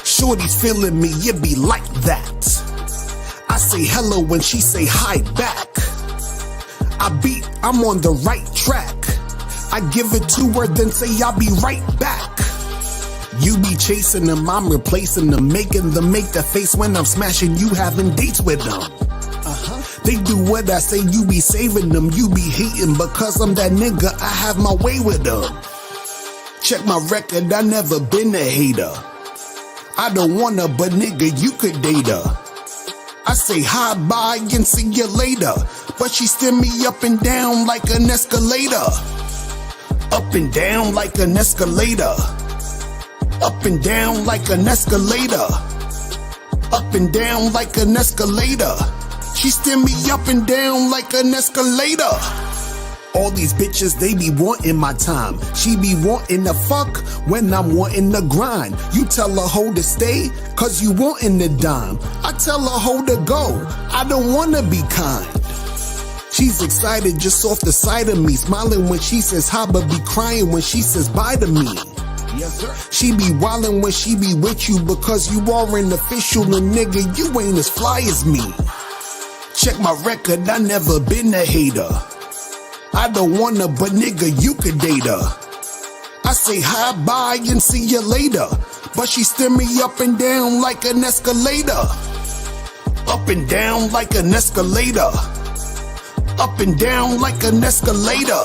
Shorty's feeling me, it be like that. I say hello when she say hi back. I'm on the right track. I give it to her, then say I'll be right back. You be chasing them, I'm replacing them, making them make that face when I'm smashing you, having dates with them. They do what I say, you be saving them, you be hating because I'm that nigga, I have my way with them. Check my record, I never been a hater. I don't wanna, but nigga, you could date her. I say hi, bye, and see you later. But she steer me up and down like an escalator. Up and down like an escalator. Up and down like an escalator. Up and down like an escalator. She steer me up and down like an escalator. All these bitches, they be wanting my time. She be wanting to fuck when I'm wanting to grind. You tell a hoe to stay, cause you wanting to dime. I tell a hoe to go, I don't wanna be kind. She's excited just off the sight of me, smiling when she says hi, but be crying when she says bye to me. Yes, sir. She be wildin' when she be with you because you are an official and nigga, you ain't as fly as me. Check my record, I never been a hater. I don't wanna, but nigga, you could date her. I say hi, bye, and see you later. But she steer me up and down like an escalator. Up and down like an escalator. Up and down like an escalator.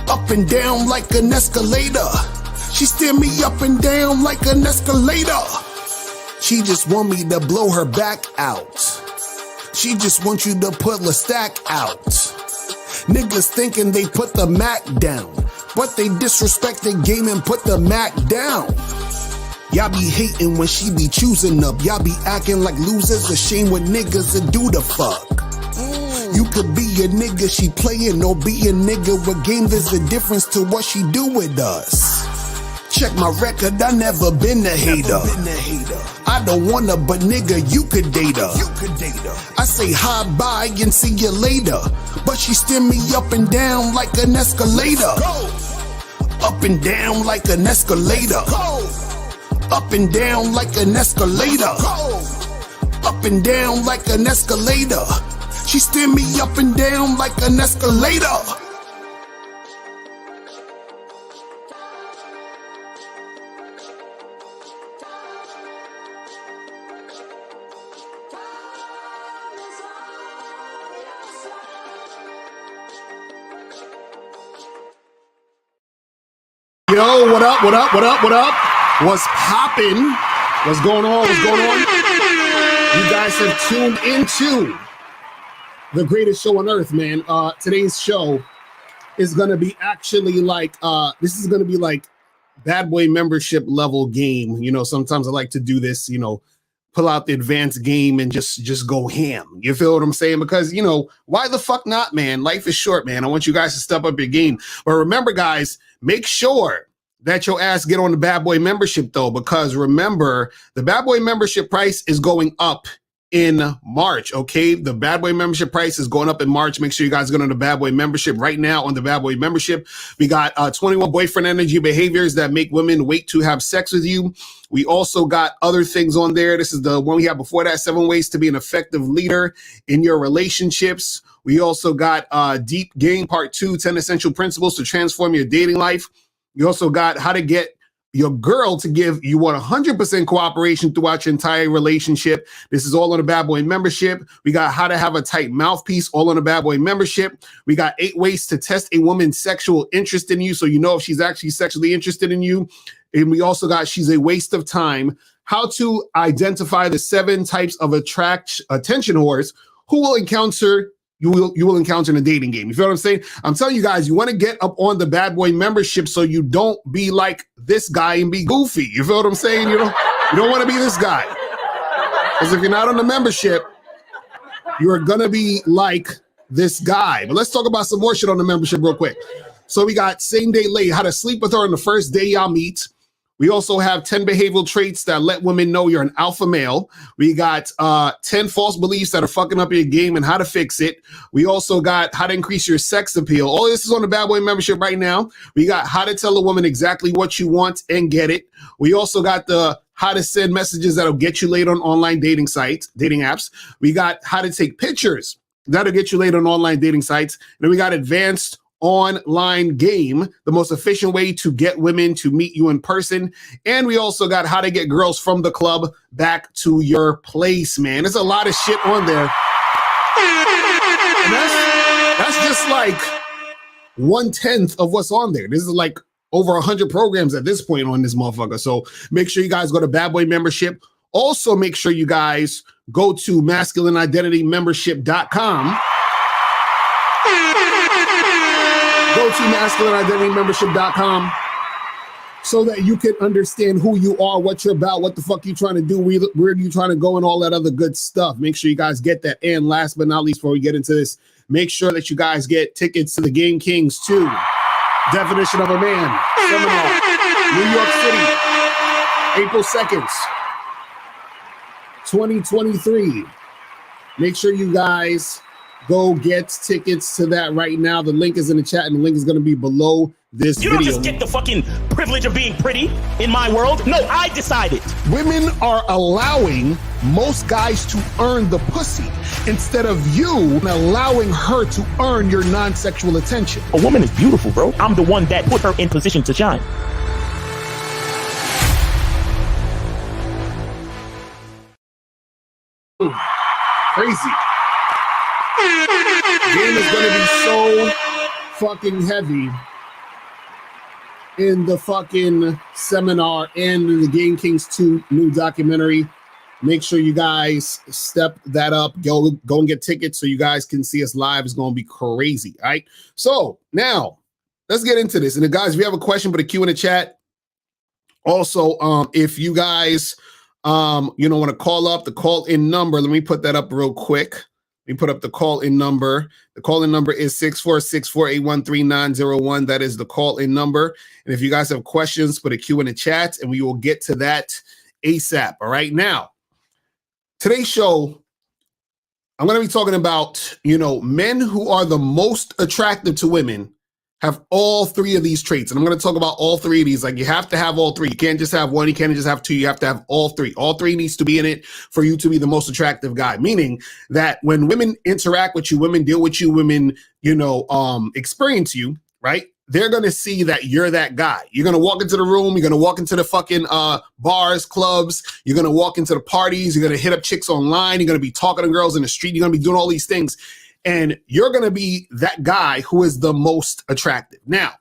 Up and down like an escalator. She steer me up and down like an escalator. She just want me to blow her back out. She just want you to put the stack out. Niggas thinking they put the Mac down, but they disrespect the game and put the Mac down. Y'all be hating when she be choosing up. Y'all be acting like losers, ashamed when niggas that do the fuck. You could be a nigga she playing or be a nigga with game. There's a difference to what she do with us. Check my record, I never been a hater. I don't wanna, but nigga, you could date her. I say hi, bye, and see you later. But she steer me up and down like an escalator. Up and down like an escalator. Up and down like an escalator. Up and down like an escalator. She steer me up and down like an escalator. Yo, what up, what up, what up, what up? What's poppin'? What's going on, what's going on? You guys have tuned into the greatest show on earth, man. Today's show is gonna be actually like, this is gonna be like Bad Boy membership level game. You know, sometimes I like to do this, you know, pull out the advanced game and just go ham. You feel what I'm saying? Because, you know, why the fuck not, man? Life is short, man. I want you guys to step up your game. But remember, guys, make sure that your ass get on the Bad Boy membership, though, because remember, the Bad Boy membership price is going up in March, okay? The Bad Boy membership price is going up in March. Make sure you guys get on the Bad Boy membership right now. On the Bad Boy membership, we got 21 boyfriend energy behaviors that make women wait to have sex with you. We also got other things on there. This is the one we had before that, 7 ways to be an effective leader in your relationships. We also got Deep Game Part 2, 10 essential principles to transform your dating life. We also got how to get your girl to give you 100% cooperation throughout your entire relationship. This is all on the Bad Boy membership. We got how to have a tight mouthpiece, all on the Bad Boy membership. We got 8 ways to test a woman's sexual interest in you, so you know if she's actually sexually interested in you. And we also got she's a waste of time. How to identify the 7 types of attention whores who will encounter you will encounter in a dating game. You feel what I'm saying? I'm telling you guys, you want to get up on the Bad Boy membership so you don't be like this guy and be goofy. You feel what I'm saying? You don't want to be this guy. Because if you're not on the membership, you're gonna be like this guy. But let's talk about some more shit on the membership real quick. So we got same day late, how to sleep with her on the first day y'all meet. We also have 10 behavioral traits that let women know you're an alpha male. We got 10 false beliefs that are fucking up your game and how to fix it. We also got how to increase your sex appeal. All this is on the Bad Boy membership right now. We got how to tell a woman exactly what you want and get it. We also got the how to send messages that'll get you laid on online dating sites, dating apps. We got how to take pictures that'll get you laid on online dating sites. And then we got advanced online game, the most efficient way to get women to meet you in person. And we also got how to get girls from the club back to your place, man. There's a lot of shit on there. And that's just like 1/10 of what's on there. This is like over 100 programs at this point on this motherfucker. So make sure you guys go to Bad Boy membership. Also make sure you guys go to masculineidentitymembership.com. Go to masculineidentitymembership.com so that you can understand who you are, what you're about, what the fuck you trying to do, where you trying to go, and all that other good stuff. Make sure you guys get that. And last but not least, before we get into this, make sure that you guys get tickets to the Game Kings 2, Definition of a Man seminar, New York City, April 2nd, 2023. Make sure you guys go get tickets to that right now. The link is in the chat, and the link is going to be below this video. You don't just get the fucking privilege of being pretty in my world. No, I decided. Women are allowing most guys to earn the pussy instead of you allowing her to earn your non-sexual attention. A woman is beautiful, bro. I'm the one that put her in position to shine. Crazy. Game is going to be so fucking heavy in the fucking seminar and in the Game Kings 2 new documentary. Make sure you guys step that up. Go and get tickets so you guys can see us live. It's going to be crazy. All right. So now let's get into this. And guys, if you have a question, put a Q in the chat. Also, if you guys, want to call up the call-in number, let me put that up real quick. Let me put up the call-in number. The call-in number is 646-481-3901. That is the call-in number. And if you guys have questions, put a Q in the chat, and we will get to that ASAP. All right. Now, today's show, I'm going to be talking about, men who are the most attractive to women have all three of these traits. And I'm going to talk about all three of these. Like, you have to have all three. You can't just have one. You can't just have two. You have to have all three. All three needs to be in it for you to be the most attractive guy. Meaning that when women interact with you, women deal with you, women, experience you, right? They're going to see that you're that guy. You're going to walk into the room. You're going to walk into the fucking bars, clubs. You're going to walk into the parties. You're going to hit up chicks online. You're going to be talking to girls in the street. You're going to be doing all these things. And you're going to be that guy who is the most attractive. Now,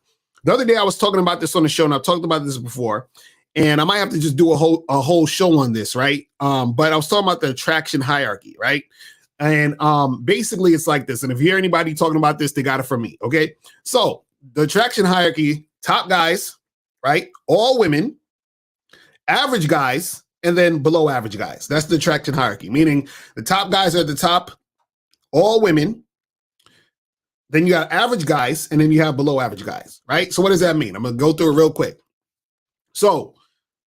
the other day I was talking about this on the show, and I've talked about this before, and I might have to just do a whole show on this, right? But I was talking about the attraction hierarchy, right? And basically it's like this. And if you hear anybody talking about this, they got it from me, okay? So the attraction hierarchy, top guys, right? All women, average guys, and then below average guys. That's the attraction hierarchy, meaning the top guys are at the top, all women, then you got average guys, and then you have below average guys, right? So what does that mean? I'm going to go through it real quick. So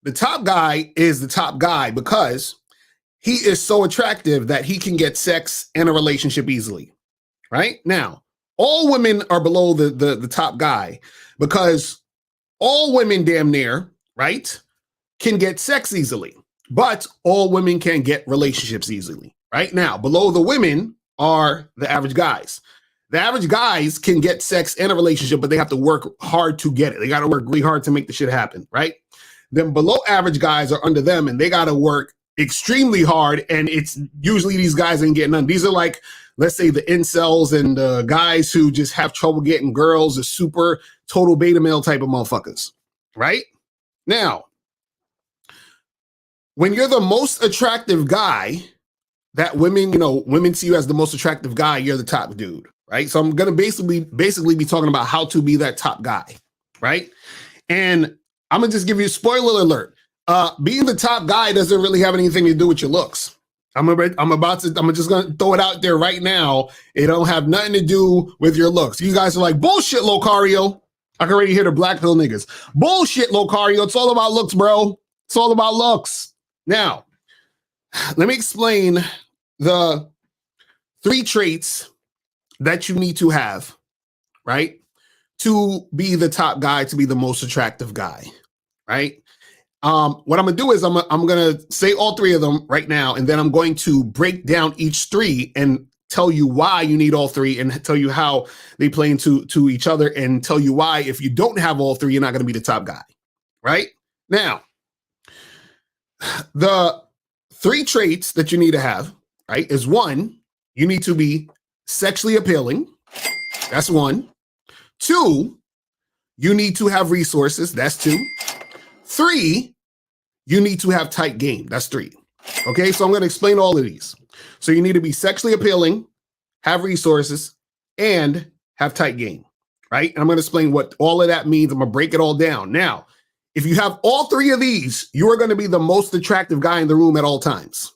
the top guy is the top guy because he is so attractive that he can get sex and a relationship easily, right? Now, all women are below the top guy because all women damn near, right, can get sex easily, but all women can get relationships easily, right? Now, below the women are the average guys. The average guys can get sex and a relationship, but they have to work hard to get it. They got to work really hard to make the shit happen, right? Then below average guys are under them, and they got to work extremely hard, and it's usually these guys ain't getting none. These are like, let's say, the incels and the guys who just have trouble getting girls, the super total beta male type of motherfuckers, right? Now, when you're the most attractive guy, that women see you as the most attractive guy, you're the top dude, right? So I'm going to basically be talking about how to be that top guy, right? And I'm going to just give you a spoiler alert. Being the top guy doesn't really have anything to do with your looks. I'm just going to throw it out there right now. It don't have nothing to do with your looks. You guys are like, bullshit, Locario. I can already hear the black pill niggas. Bullshit, Locario. It's all about looks, bro. It's all about looks. Now, let me explain the 3 traits that you need to have, right, to be the top guy, to be the most attractive guy, right? What I'm gonna do is I'm gonna say all 3 of them right now, and then I'm going to break down each 3 and tell you why you need all 3, and tell you how they play into each other, and tell you why if you don't have all 3, you're not gonna be the top guy, right? Now, the 3 traits that you need to have, right, is 1, you need to be sexually appealing. That's 1. 2, you need to have resources. That's 2. 3, you need to have tight game. That's 3. Okay, so I'm going to explain all of these. So you need to be sexually appealing, have resources, and have tight game, right? And I'm going to explain what all of that means. I'm going to break it all down. Now, if you have all 3 of these, you are going to be the most attractive guy in the room at all times.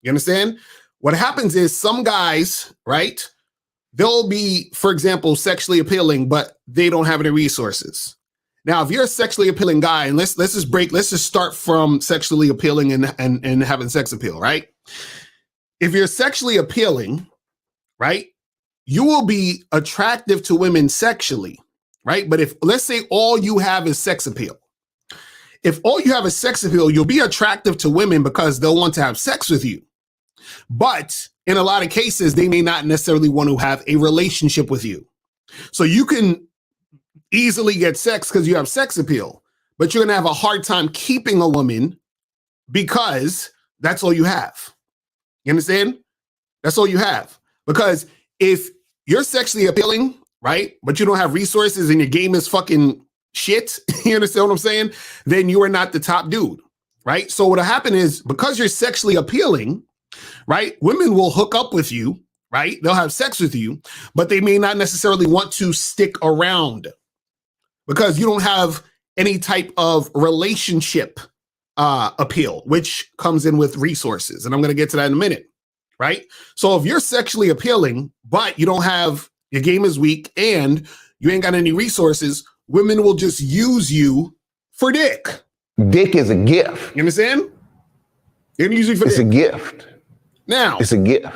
You understand? What happens is some guys, right, they'll be, for example, sexually appealing, but they don't have any resources. Now, if you're a sexually appealing guy, and let's just start from sexually appealing and having sex appeal, right? If you're sexually appealing, right, you will be attractive to women sexually, right? But if, let's say, all you have is sex appeal. If all you have is sex appeal, you'll be attractive to women because they'll want to have sex with you. But in a lot of cases, they may not necessarily want to have a relationship with you. So you can easily get sex because you have sex appeal, but you're going to have a hard time keeping a woman because that's all you have. You understand? That's all you have. Because if you're sexually appealing, right, but you don't have resources and your game is fucking shit, you understand what I'm saying? Then you are not the top dude, right? So what'll happen is, because you're sexually appealing, right, women will hook up with you, right? They'll have sex with you, but they may not necessarily want to stick around because you don't have any type of relationship appeal, which comes in with resources. And I'm going to get to that in a minute, right? So if you're sexually appealing, but you don't have, your game is weak and you ain't got any resources, women will just use you for dick. Dick is a gift. You understand? They're gonna use you for It's dick. a gift. Now, It's a gift.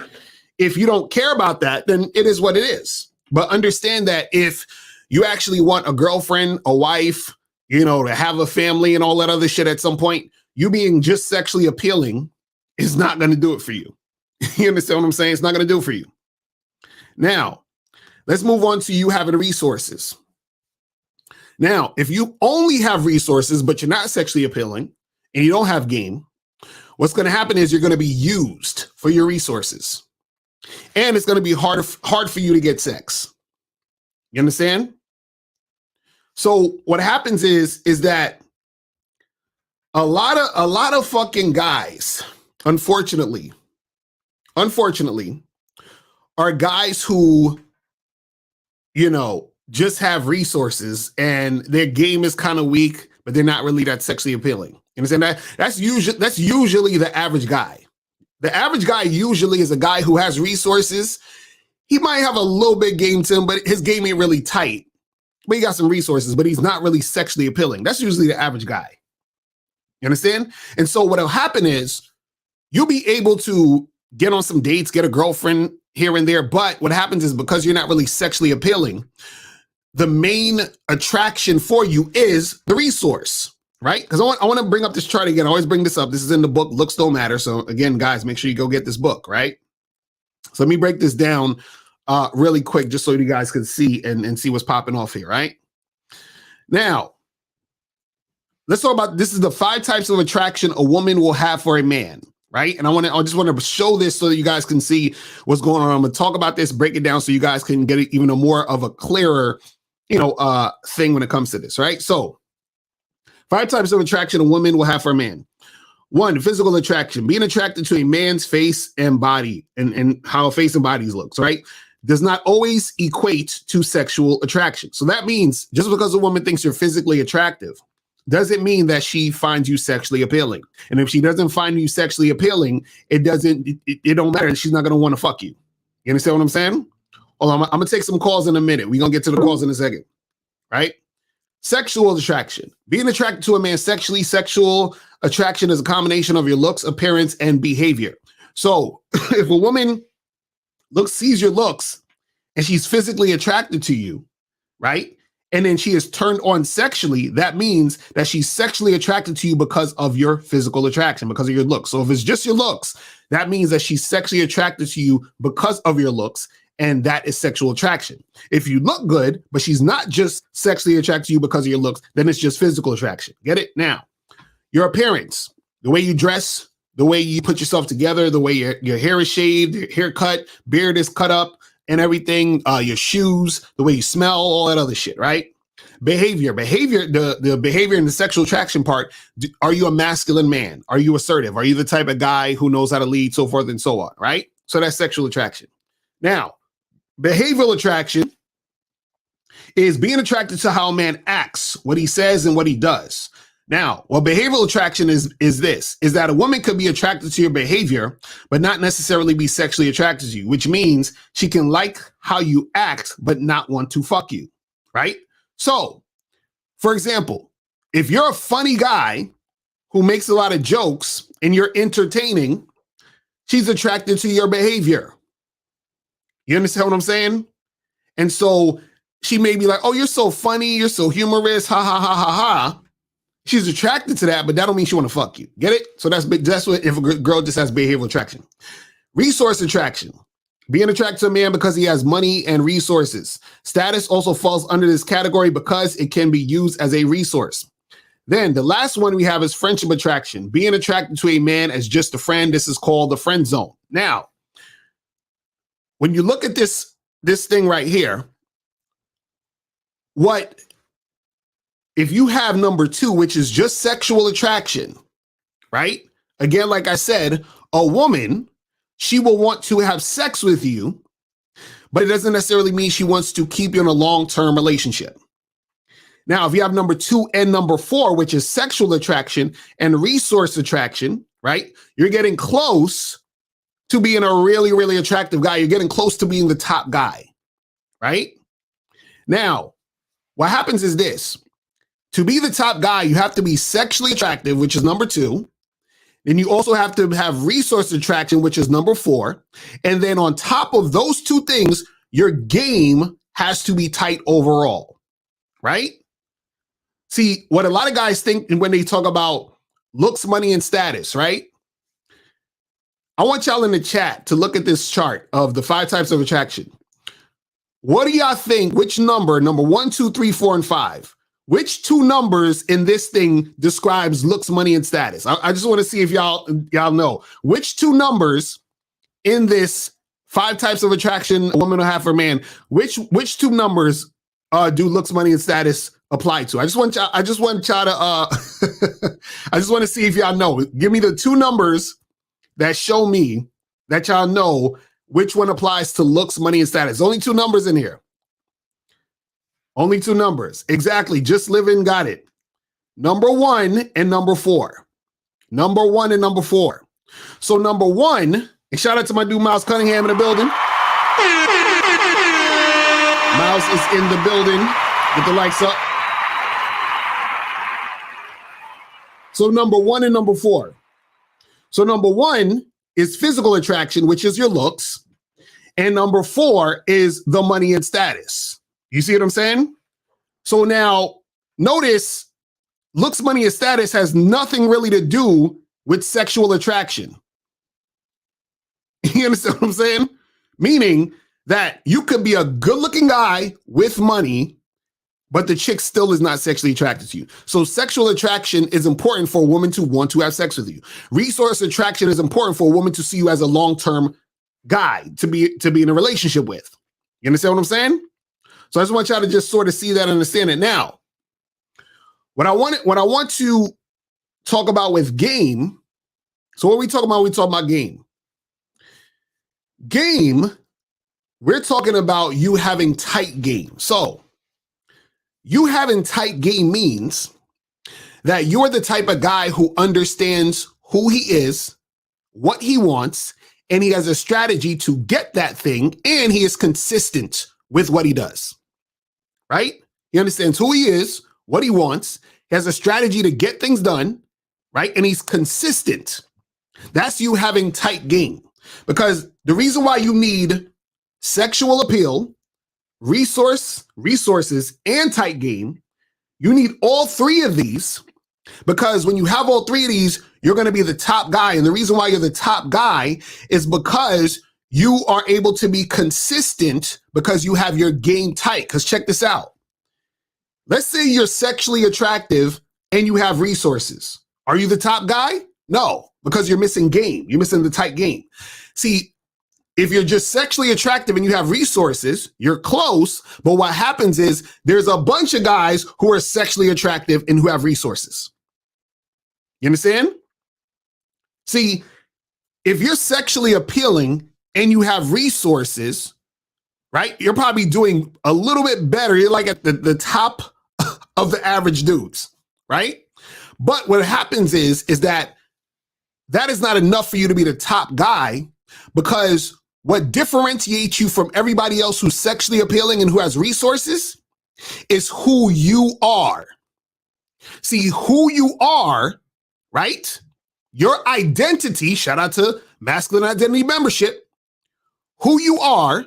if you don't care about that, then it is what it is. But understand that if you actually want a girlfriend, a wife, you know, to have a family and all that other shit at some point, you being just sexually appealing is not going to do it for you. You understand what I'm saying? It's not going to do it for you. Now, let's move on to you having resources. Now, if you only have resources, but you're not sexually appealing and you don't have game, what's going to happen is you're going to be used for your resources. And it's going to be hard for you to get sex. You understand? So what happens is that a lot of fucking guys, unfortunately, are guys who, you know, just have resources and their game is kind of weak, but they're not really that sexually appealing. You understand that? That's usually the average guy. The average guy usually is a guy who has resources. He might have a little bit game to him, but his game ain't really tight. But he got some resources, but he's not really sexually appealing. That's usually the average guy. You understand? And so what'll happen is you'll be able to get on some dates, get a girlfriend here and there. But what happens is, because you're not really sexually appealing, the main attraction for you is the resource, right? Because I want to bring up this chart again. I always bring this up. This is in the book, Looks Don't Matter. So again, guys, make sure you go get this book, right? So let me break this down really quick, just so you guys can see and see what's popping off here, right? Now, let's talk about, this is the 5 types of attraction a woman will have for a man, right? And I just want to show this so that you guys can see what's going on. I'm going to talk about this, break it down so you guys can get even a more of a clearer, you know, thing when it comes to this, right? So 5 types of attraction a woman will have for a man. 1, physical attraction, being attracted to a man's face and body and how a face and body looks, right? Does not always equate to sexual attraction. So that means just because a woman thinks you're physically attractive doesn't mean that she finds you sexually appealing. And if she doesn't find you sexually appealing, it don't matter. She's not going to want to fuck you. You understand what I'm saying? Hold on, I'm going to take some calls in a minute. We're going to get to the calls in a second. right? Sexual attraction. Being attracted to a man sexually, sexual attraction is a combination of your looks, appearance, and behavior. So if a woman sees your looks and she's physically attracted to you, right? And then she is turned on sexually, that means that she's sexually attracted to you because of your physical attraction, because of your looks. So if it's just your looks, that means that she's sexually attracted to you because of your looks, and that is sexual attraction. If you look good, but she's not just sexually attracted to you because of your looks, then it's just physical attraction. Get it? Now, your appearance, the way you dress, the way you put yourself together, the way your hair is shaved, your haircut, beard is cut up, and everything, your shoes, the way you smell, all that other shit, right? Behavior, the behavior and the sexual attraction part. Are you a masculine man? Are you assertive? Are you the type of guy who knows how to lead, so forth and so on, right? So that's sexual attraction. Now, behavioral attraction is being attracted to how a man acts, what he says and what he does. Now, what behavioral attraction is that a woman could be attracted to your behavior, but not necessarily be sexually attracted to you, which means she can like how you act, but not want to fuck you, right? So, for example, if you're a funny guy who makes a lot of jokes and you're entertaining, she's attracted to your behavior. You understand what I'm saying? And so she may be like, oh, you're so funny, you're so humorous, ha, ha, ha, ha, ha. She's attracted to that, but that don't mean she want to fuck you. Get it? So that's what if a girl just has behavioral attraction. Resource attraction. Being attracted to a man because he has money and resources. Status also falls under this category because it can be used as a resource. Then the last one we have is friendship attraction. Being attracted to a man as just a friend. This is called the friend zone. Now, when you look at this thing right here, if you have number 2, which is just sexual attraction, right? Again, like I said, a woman, she will want to have sex with you, but it doesn't necessarily mean she wants to keep you in a long-term relationship. Now, if you have number 2 and number 4, which is sexual attraction and resource attraction, right? You're getting close to being a really, really attractive guy. You're getting close to being the top guy, right? Now, what happens is this. To be the top guy, you have to be sexually attractive, which is number 2. Then you also have to have resource attraction, which is number 4. And then on top of those 2 things, your game has to be tight overall, right? See, what a lot of guys think when they talk about looks, money, and status, right? I want y'all in the chat to look at this chart of the 5 types of attraction. What do y'all think? Which number 1, 2, 3, 4, and 5? Which 2 numbers in this thing describes looks, money, and status? I just want to see if y'all know. Which 2 numbers in this 5 types of attraction a woman will have for a man, which 2 numbers do looks, money, and status apply to? I just want y'all to I just want to see if y'all know. Give me the 2 numbers that show me that y'all know which one applies to looks, money, and status. Only 2 numbers in here. Only 2 numbers. Exactly. Just Living got it. Number 1 and number 4. Number 1 and number 4. So number 1, and shout out to my dude Miles Cunningham in the building. Miles is in the building. Get the lights up. So number 1 and number 4. So number 1 is physical attraction, which is your looks. And number 4 is the money and status. You see what I'm saying? So now notice looks, money, and status has nothing really to do with sexual attraction. You understand what I'm saying? Meaning that you could be a good looking guy with money, but the chick still is not sexually attracted to you. So sexual attraction is important for a woman to want to have sex with you. Resource attraction is important for a woman to see you as a long-term guy to be in a relationship with. You understand what I'm saying? So I just want y'all to just sort of see that and understand it. Now, what I want to talk about with game. So what we talking about? We talk about game. Game, we're talking about you having tight game. So you having tight game means that you're the type of guy who understands who he is, what he wants, and he has a strategy to get that thing, and he is consistent with what he does. Right? He understands who he is, what he wants. He has a strategy to get things done, right? And he's consistent. That's you having tight game. Because the reason why you need sexual appeal, resources, and tight game, you need all three of these, because when you have all three of these, you're going to be the top guy. And the reason why you're the top guy is because you are able to be consistent because you have your game tight. Because check this out. Let's say you're sexually attractive and you have resources. Are you the top guy? No, because you're missing game. You're missing the tight game. See, if you're just sexually attractive and you have resources, you're close. But what happens is there's a bunch of guys who are sexually attractive and who have resources. You understand? See, if you're sexually appealing and you have resources, right, you're probably doing a little bit better. You're like at the top of the average dudes, right? But what happens is that is not enough for you to be the top guy, because what differentiates you from everybody else who's sexually appealing and who has resources is who you are. See, who you are, right? Your identity, shout out to Masculine Identity Membership, who you are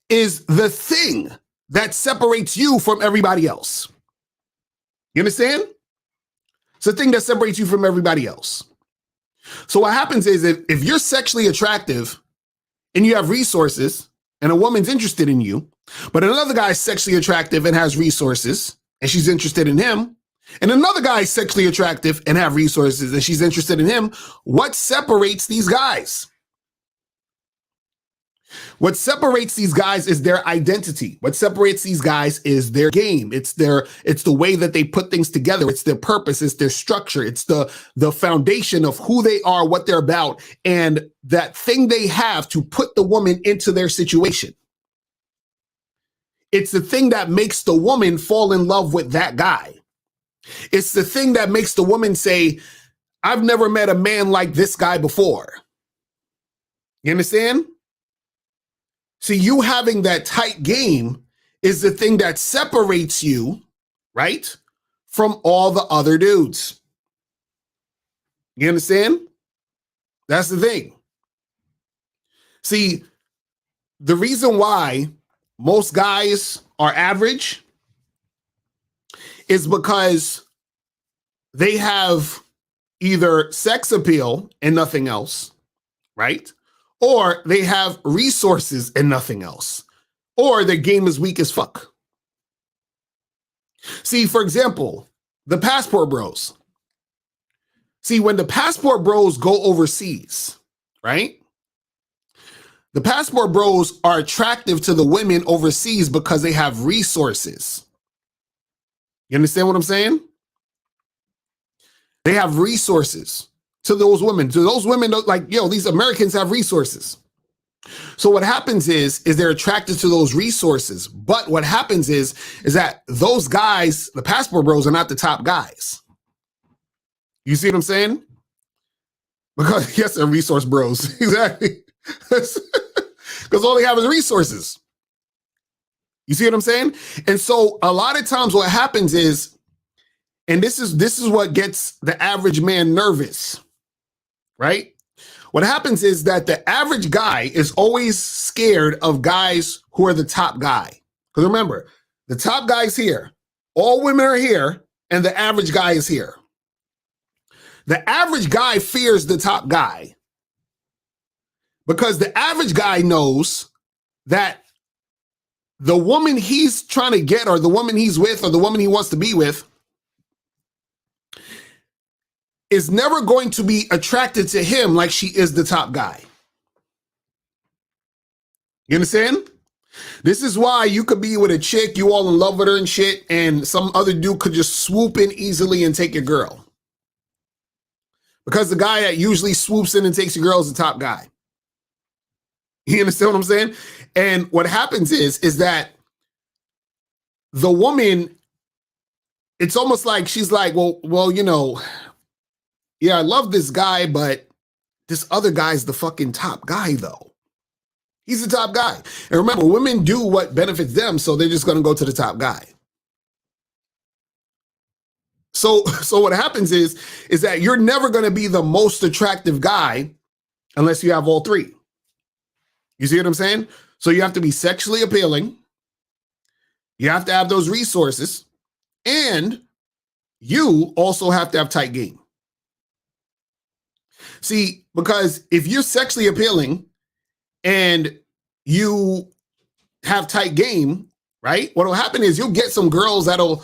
is the thing that separates you from everybody else. You understand? It's the thing that separates you from everybody else. So what happens is if you're sexually attractive and you have resources and a woman's interested in you, but another guy's sexually attractive and has resources and she's interested in him, and another guy's sexually attractive and have resources and she's interested in him, what separates these guys? What separates these guys is their identity. What separates these guys is their game. It's the way that they put things together. It's their purpose. It's their structure. It's the foundation of who they are, what they're about, and that thing they have to put the woman into their situation. It's the thing that makes the woman fall in love with that guy. It's the thing that makes the woman say, I've never met a man like this guy before. You understand? See, you having that tight game is the thing that separates you, right, from all the other dudes. You understand? That's the thing. See, the reason why most guys are average is because they have either sex appeal and nothing else, right? Or they have resources and nothing else. Or their game is weak as fuck. See, for example, the passport bros. See, when the passport bros go overseas, right? The passport bros are attractive to the women overseas because they have resources. You understand what I'm saying? They have resources to those women. To those women, like, yo, these Americans have resources. So what happens is they're attracted to those resources. But what happens is that those guys, the passport bros, are not the top guys. You see what I'm saying? Because, yes, they're resource bros. Exactly. Because all they have is resources. You see what I'm saying? And so a lot of times what happens is, and this is what gets the average man nervous, right? What happens is that the average guy is always scared of guys who are the top guy. Because remember, the top guy's here, all women are here, and the average guy is here. The average guy fears the top guy because the average guy knows that the woman he's trying to get, or the woman he's with, or the woman he wants to be with, is never going to be attracted to him like she is the top guy. You understand? This is why you could be with a chick, you all in love with her and shit, and some other dude could just swoop in easily and take your girl. Because the guy that usually swoops in and takes your girl is the top guy. You understand what I'm saying? And what happens is that the woman, it's almost like she's like, well, you know, yeah, I love this guy, but this other guy's the fucking top guy, though. He's the top guy. And remember, women do what benefits them, so they're just going to go to the top guy. So what happens is that you're never going to be the most attractive guy unless you have all three. You see what I'm saying? So you have to be sexually appealing. You have to have those resources, and you also have to have tight game. See, because if you're sexually appealing and you have tight game, right? What will happen is you'll get some girls that'll,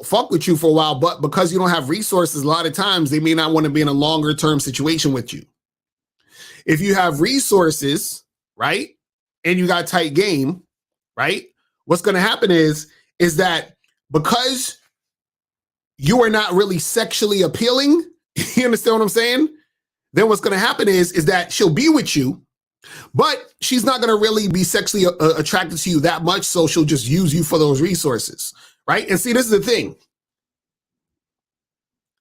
fuck with you for a while, but because you don't have resources, a lot of times they may not want to be in a longer term situation with you. If you have resources, right, and you got tight game, right, what's going to happen is that because you are not really sexually appealing, you understand what I'm saying? Then what's going to happen is that she'll be with you, but she's not going to really be sexually attracted to you that much. So she'll just use you for those resources, right? And see, this is the thing.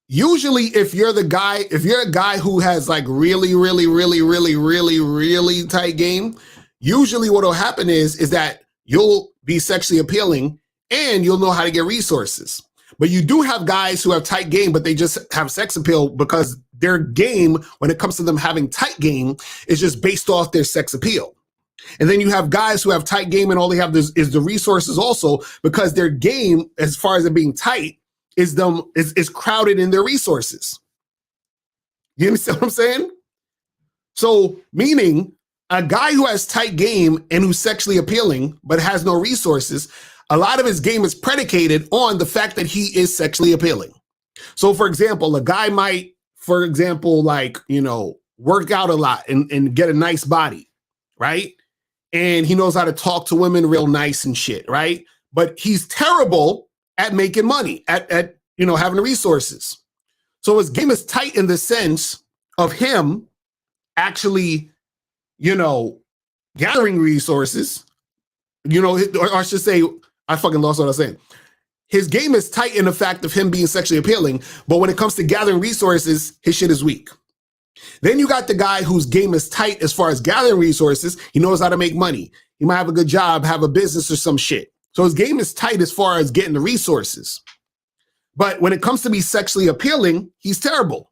Usually if you're a guy who has like really, really, really, really, really, really tight game, usually what will happen is that you'll be sexually appealing and you'll know how to get resources. But you do have guys who have tight game, but they just have sex appeal because their game, when it comes to them having tight game, is just based off their sex appeal. And then you have guys who have tight game and all they have is the resources also because their game, as far as it being tight, is crowded in their resources. You understand what I'm saying? So meaning a guy who has tight game and who's sexually appealing but has no resources, a lot of his game is predicated on the fact that he is sexually appealing. So for example, a guy might, work out a lot and get a nice body, right? And he knows how to talk to women real nice and shit, right? But he's terrible at making money, at having the resources. So his game is tight in the sense of him actually, gathering resources, or I should say, I fucking lost what I was saying. His game is tight in the fact of him being sexually appealing, but when it comes to gathering resources, his shit is weak. Then you got the guy whose game is tight as far as gathering resources. He knows how to make money. He might have a good job, have a business or some shit. So his game is tight as far as getting the resources. But when it comes to be sexually appealing, he's terrible.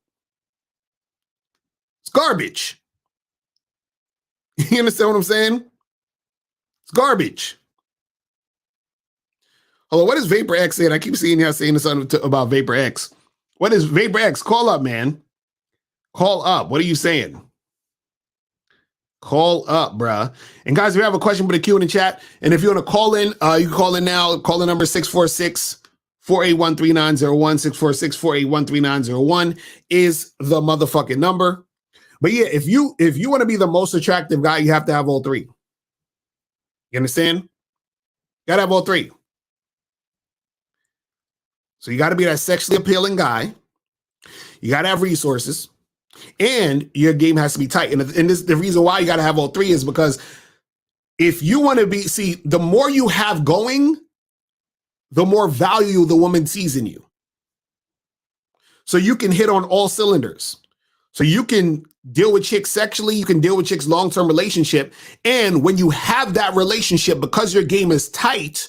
It's garbage. You understand what I'm saying? It's garbage. Hello, what is Vapor X saying? I keep seeing y'all saying something about Vapor X. What is Vapor X? Call up, man. Call up. What are you saying? Call up, bruh. And guys, if you have a question, put a Q in the chat. And if you want to call in, you can call in now. Call the number 646-481-3901. 646-481-3901 is the motherfucking number. But yeah, if you want to be the most attractive guy, you have to have all three. You understand? You gotta have all three. So you got to be that sexually appealing guy. You got to have resources. And your game has to be tight. And the reason why you got to have all three is because if you want to the more you have going, the more value the woman sees in you. So you can hit on all cylinders. So you can deal with chicks sexually. You can deal with chicks long-term relationship. And when you have that relationship, because your game is tight,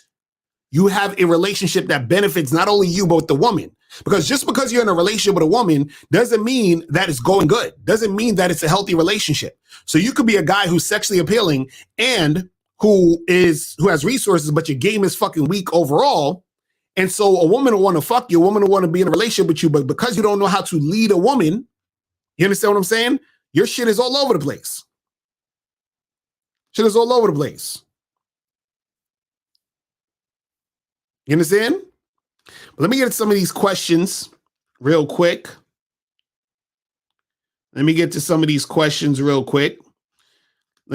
you have a relationship that benefits not only you, but the woman. Because just because you're in a relationship with a woman doesn't mean that it's going good. Doesn't mean that it's a healthy relationship. So you could be a guy who's sexually appealing and who has resources, but your game is fucking weak overall. And so a woman will want to fuck you, a woman will want to be in a relationship with you, but because you don't know how to lead a woman, you understand what I'm saying? Your shit is all over the place. Shit is all over the place. You understand? Let me get to some of these questions real quick. Let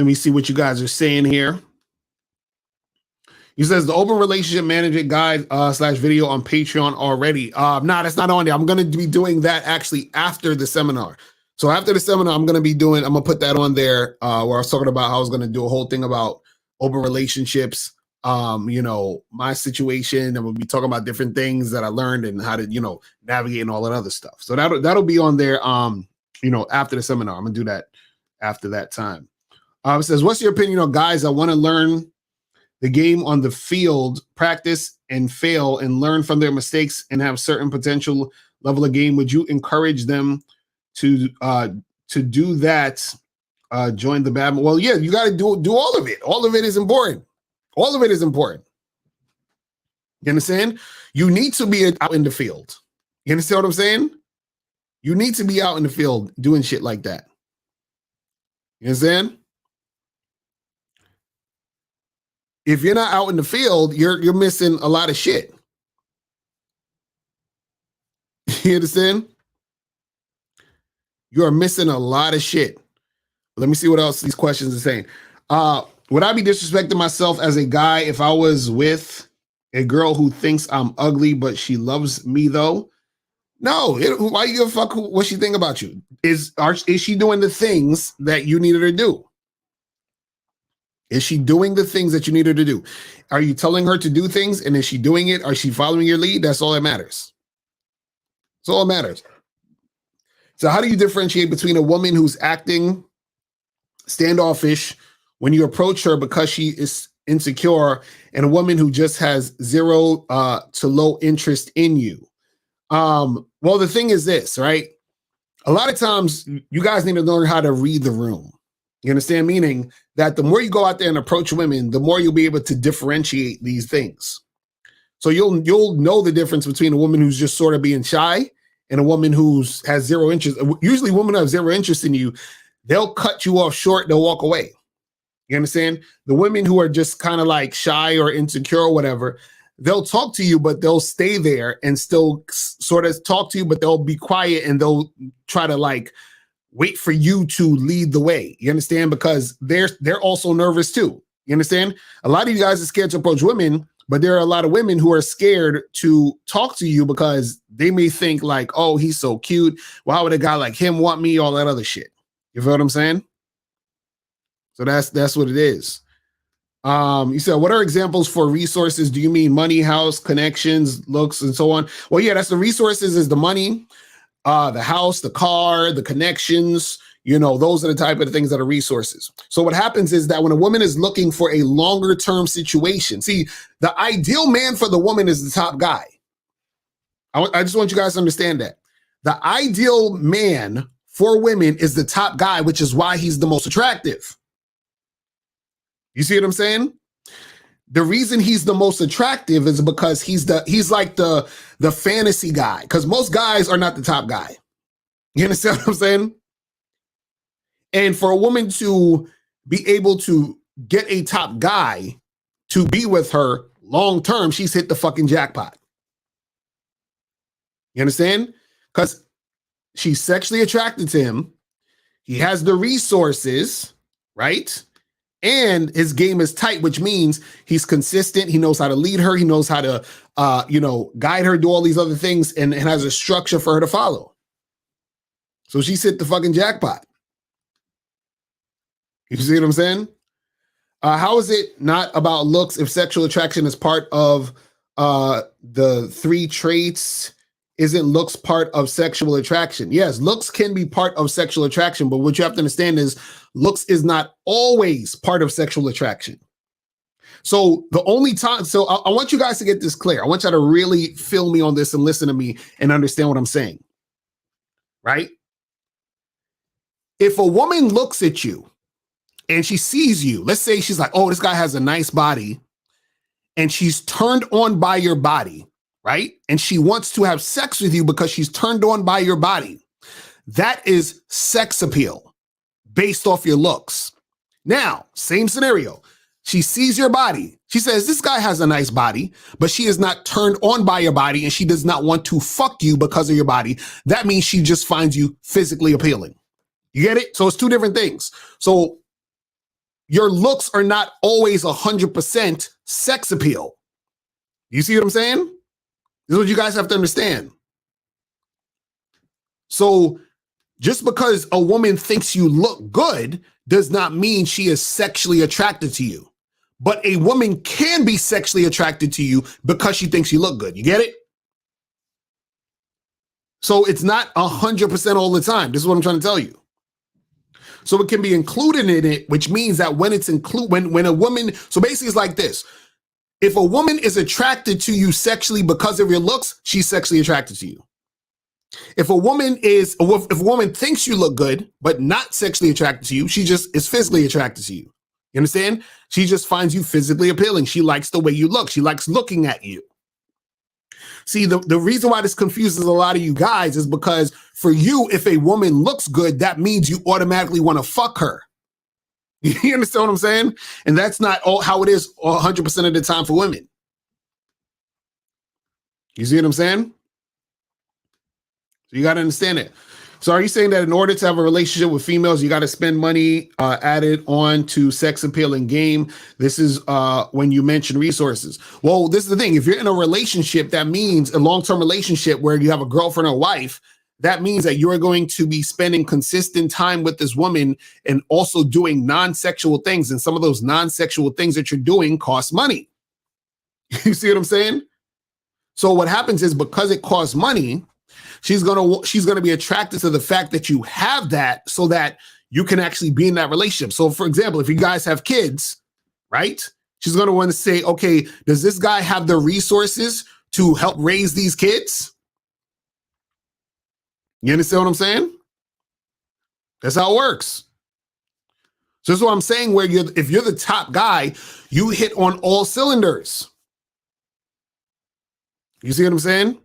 me see what you guys are saying here. He says the open relationship management guide / video on Patreon already. No, that's not on there. I'm going to be doing that actually after the seminar. So after the seminar, I'm going to put that on there where I was talking about how I was going to do a whole thing about open relationships. My situation, and we'll be talking about different things that I learned and how to, navigate and all that other stuff. So that'll be on there, after the seminar. I'm gonna do that after that time. It says, what's your opinion on guys that want to learn the game on the field, practice and fail and learn from their mistakes and have certain potential level of game, would you encourage them to do that? Join the bad. Well, yeah, you got to do all of it. All of it is important. All of it is important. You understand? You need to be out in the field. You understand what I'm saying? You need to be out in the field doing shit like that. You understand? If you're not out in the field, you're missing a lot of shit. You understand? You are missing a lot of shit. Let me see what else these questions are saying. Would I be disrespecting myself as a guy if I was with a girl who thinks I'm ugly, but she loves me though? No. Why you give a fuck what she think about you? Is she doing the things that you needed her to do? Is she doing the things that you need her to do? Are you telling her to do things, and is she doing it? Are she following your lead? That's all that matters. That's all that matters. So how do you differentiate between a woman who's acting standoffish when you approach her because she is insecure and a woman who just has zero to low interest in you? Well, the thing is this, right? A lot of times you guys need to learn how to read the room. You understand? Meaning that the more you go out there and approach women, the more you'll be able to differentiate these things. So you'll know the difference between a woman who's just sort of being shy and a woman who's has zero interest. Usually women who have zero interest in you, they'll cut you off short, they'll walk away. You understand? The women who are just kind of like shy or insecure or whatever, they'll talk to you, but they'll stay there and still sort of talk to you, but they'll be quiet and they'll try to like wait for you to lead the way. You understand? Because they're also nervous too. You understand? A lot of you guys are scared to approach women, but there are a lot of women who are scared to talk to you because they may think like, oh, he's so cute. Why would a guy like him want me? All that other shit. You feel what I'm saying? So that's what it is. You said, what are examples for resources? Do you mean money, house, connections, looks, and so on? Well, yeah, that's the resources is the money, the house, the car, the connections, those are the type of things that are resources. So what happens is that when a woman is looking for a longer term situation, see, the ideal man for the woman is the top guy. I just want you guys to understand that. The ideal man for women is the top guy, which is why he's the most attractive. You see what I'm saying? The reason he's the most attractive is because he's like the fantasy guy, because most guys are not the top guy. You understand what I'm saying? And for a woman to be able to get a top guy to be with her long term, she's hit the fucking jackpot. You understand? Because she's sexually attracted to him. He has the resources, right? And his game is tight, which means he's consistent. He knows how to lead her. He knows how to, guide her, do all these other things, and has a structure for her to follow. So she's hit the fucking jackpot. You see what I'm saying? How is it not about looks if sexual attraction is part of the three traits? Isn't looks part of sexual attraction? Yes, looks can be part of sexual attraction, but what you have to understand is looks is not always part of sexual attraction. So the only time, so I want you guys to get this clear. I want you to really feel me on this and listen to me and understand what I'm saying, right? If a woman looks at you and she sees you, let's say she's like, oh, this guy has a nice body, and she's turned on by your body, right? And she wants to have sex with you because she's turned on by your body. That is sex appeal based off your looks. Now, same scenario. She sees your body. She says, this guy has a nice body, but she is not turned on by your body and she does not want to fuck you because of your body. That means she just finds you physically appealing. You get it? So it's two different things. So your looks are not always 100% sex appeal. You see what I'm saying? This is what you guys have to understand. So just because a woman thinks you look good does not mean she is sexually attracted to you. But a woman can be sexually attracted to you because she thinks you look good. You get it? So it's not 100% all the time. This is what I'm trying to tell you. So it can be included in it, which means that when it's when a woman, so basically it's like this. If a woman is attracted to you sexually because of your looks, she's sexually attracted to you. If a woman thinks you look good, but not sexually attracted to you, she just is physically attracted to you. You understand? She just finds you physically appealing. She likes the way you look. She likes looking at you. See, the reason why this confuses a lot of you guys is because for you, if a woman looks good, that means you automatically want to fuck her. You understand what I'm saying? And that's not how it is 100% of the time for women. You see what I'm saying? So you got to understand it. So are you saying that in order to have a relationship with females, you got to spend money added on to sex appeal and game? This is when you mention resources. Well, this is the thing. If you're in a relationship, that means a long-term relationship where you have a girlfriend or wife, that means that you're going to be spending consistent time with this woman and also doing non-sexual things. And some of those non-sexual things that you're doing cost money. You see what I'm saying? So what happens is because it costs money, she's gonna be attracted to the fact that you have that so that you can actually be in that relationship. So for example, if you guys have kids, right? She's gonna want to say, okay, does this guy have the resources to help raise these kids? You understand what I'm saying? That's how it works. So this is what I'm saying, where if you're the top guy, you hit on all cylinders. You see what I'm saying?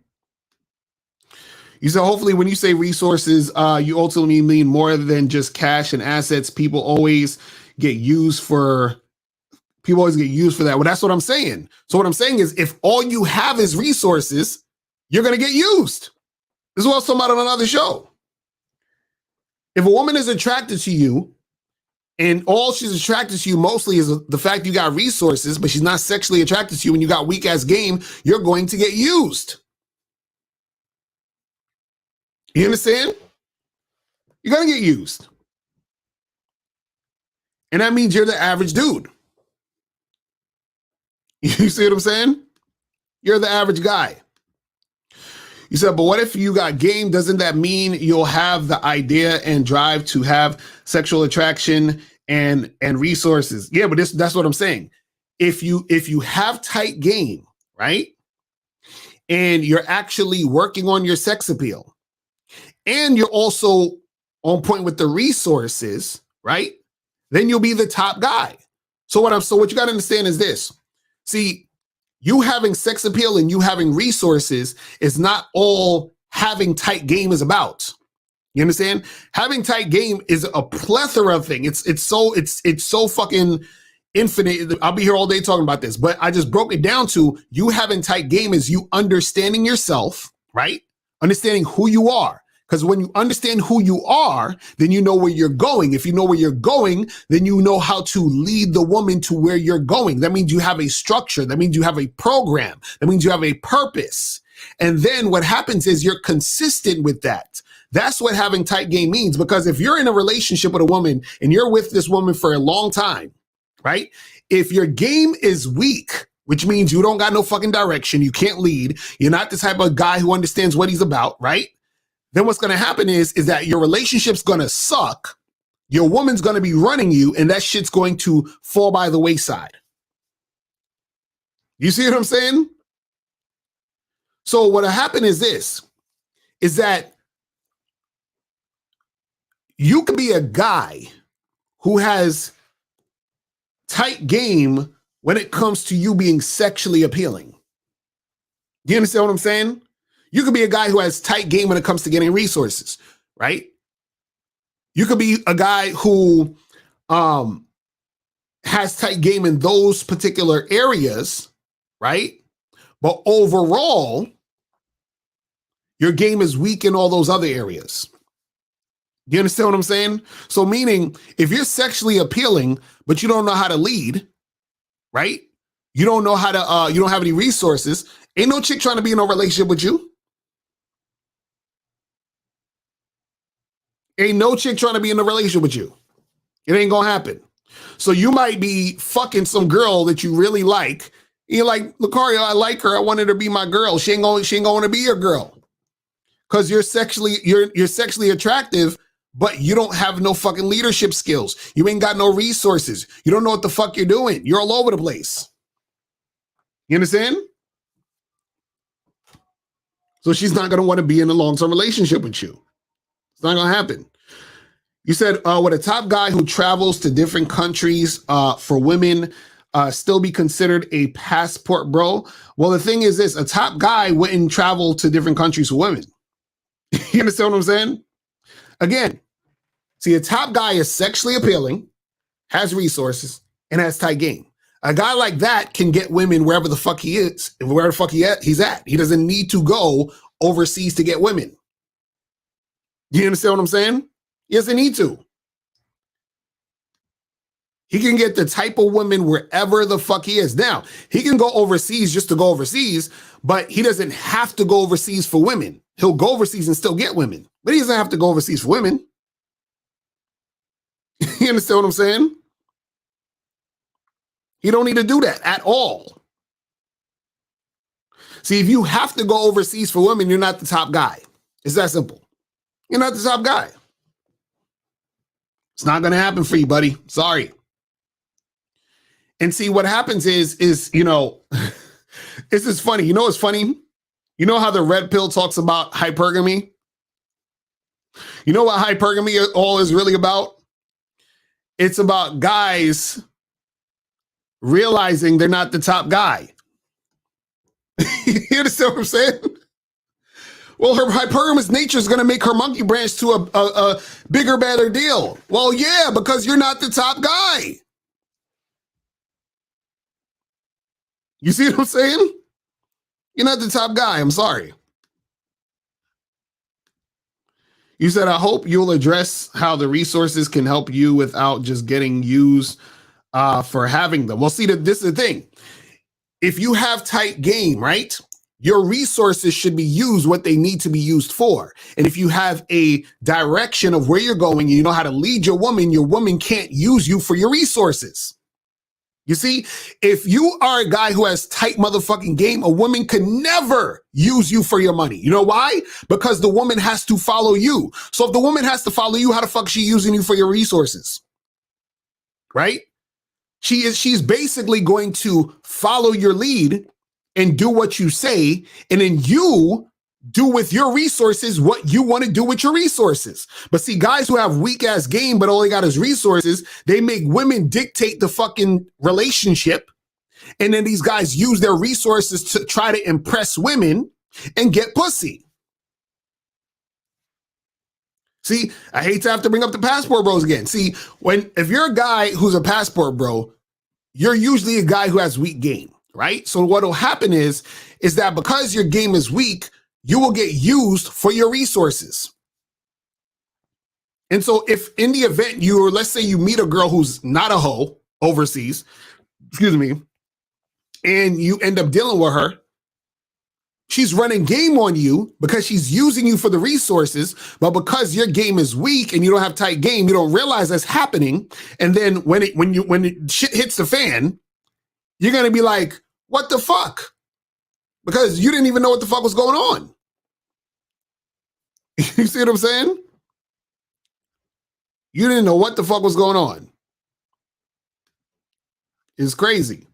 You said hopefully when you say resources, you ultimately mean more than just cash and assets. People always get used for that. Well, that's what I'm saying. So what I'm saying is if all you have is resources, you're going to get used. This is what I was talking about on another show. If a woman is attracted to you and all she's attracted to you mostly is the fact you got resources, but she's not sexually attracted to you and you got weak ass game, you're going to get used. You understand? You're going to get used. And that means you're the average dude. You see what I'm saying? You're the average guy. You said, but what if you got game? Doesn't that mean you'll have the idea and drive to have sexual attraction and resources? Yeah, but that's what I'm saying. If you have tight game, right? And you're actually working on your sex appeal, and you're also on point with the resources, right? Then you'll be the top guy. So what you got to understand is this. See, you having sex appeal and you having resources is not all having tight game is about. You understand? Having tight game is a plethora of things. It's so fucking infinite. I'll be here all day talking about this, but I just broke it down to you having tight game is you understanding yourself, right? Understanding who you are. Because when you understand who you are, then you know where you're going. If you know where you're going, then you know how to lead the woman to where you're going. That means you have a structure. That means you have a program. That means you have a purpose. And then what happens is you're consistent with that. That's what having tight game means. Because if you're in a relationship with a woman and you're with this woman for a long time, right? If your game is weak, which means you don't got no fucking direction, you can't lead, you're not the type of guy who understands what he's about, right? Then what's going to happen is that your relationship's going to suck. Your woman's going to be running you, and that shit's going to fall by the wayside. You see what I'm saying? So what'll happen is this, is that you could be a guy who has tight game when it comes to you being sexually appealing. Do you understand what I'm saying? You could be a guy who has tight game when it comes to getting resources, right? You could be a guy who has tight game in those particular areas, right? But overall, your game is weak in all those other areas. Do you understand what I'm saying? So meaning, if you're sexually appealing, but you don't know how to lead, right? You don't know how to, you don't have any resources, ain't no chick trying to be in a relationship with you. Ain't no chick trying to be in a relationship with you. It ain't gonna happen. So you might be fucking some girl that you really like. You're like, Lucario, I like her. I want her to be my girl. She ain't going to be your girl. Because you're sexually attractive, but you don't have no fucking leadership skills. You ain't got no resources. You don't know what the fuck you're doing. You're all over the place. You understand? So she's not going to want to be in a long-term relationship with you. It's not going to happen. You said, would a top guy who travels to different countries for women still be considered a passport bro? Well, the thing is this, a top guy wouldn't travel to different countries for women. You understand what I'm saying? Again, see, a top guy is sexually appealing, has resources, and has tight game. A guy like that can get women wherever the fuck he is, wherever the fuck he's at. He doesn't need to go overseas to get women. Do you understand what I'm saying? He doesn't need to. He can get the type of women wherever the fuck he is. Now, he can go overseas just to go overseas, but he doesn't have to go overseas for women. He'll go overseas and still get women, but he doesn't have to go overseas for women. You understand what I'm saying? You don't need to do that at all. See, if you have to go overseas for women, you're not the top guy. It's that simple. You're not the top guy. It's not going to happen for you, buddy. Sorry. And see, what happens is, you know, this is funny. You know what's funny? You know how the red pill talks about hypergamy? You know what hypergamy all is really about? It's about guys realizing they're not the top guy. You understand what I'm saying? Well, her hypergamous nature is going to make her monkey branch to a bigger, better deal. Well, yeah, because you're not the top guy. You see what I'm saying? You're not the top guy. I'm sorry. You said, I hope you'll address how the resources can help you without just getting used for having them. Well, see, this is the thing. If you have tight game, right, your resources should be used what they need to be used for. And if you have a direction of where you're going, and you know how to lead your woman can't use you for your resources. You see, if you are a guy who has tight motherfucking game, a woman can never use you for your money. You know why? Because the woman has to follow you. So if the woman has to follow you, how the fuck is she using you for your resources? Right? She's basically going to follow your lead and do what you say, and then you do with your resources what you want to do with your resources. But see, guys who have weak ass game but all they got is resources, they make women dictate the fucking relationship, and then these guys use their resources to try to impress women and get pussy. See, I hate to have to bring up the passport bros again. See, if you're a guy who's a passport bro, you're usually a guy who has weak game, right? So what will happen is that because your game is weak, you will get used for your resources. And so if in the event let's say you meet a girl who's not a hoe overseas, excuse me, and you end up dealing with her, she's running game on you because she's using you for the resources, but because your game is weak and you don't have tight game, you don't realize that's happening. And then when shit hits the fan, you're going to be like, what the fuck? Because you didn't even know what the fuck was going on. You see what I'm saying? You didn't know what the fuck was going on. It's crazy.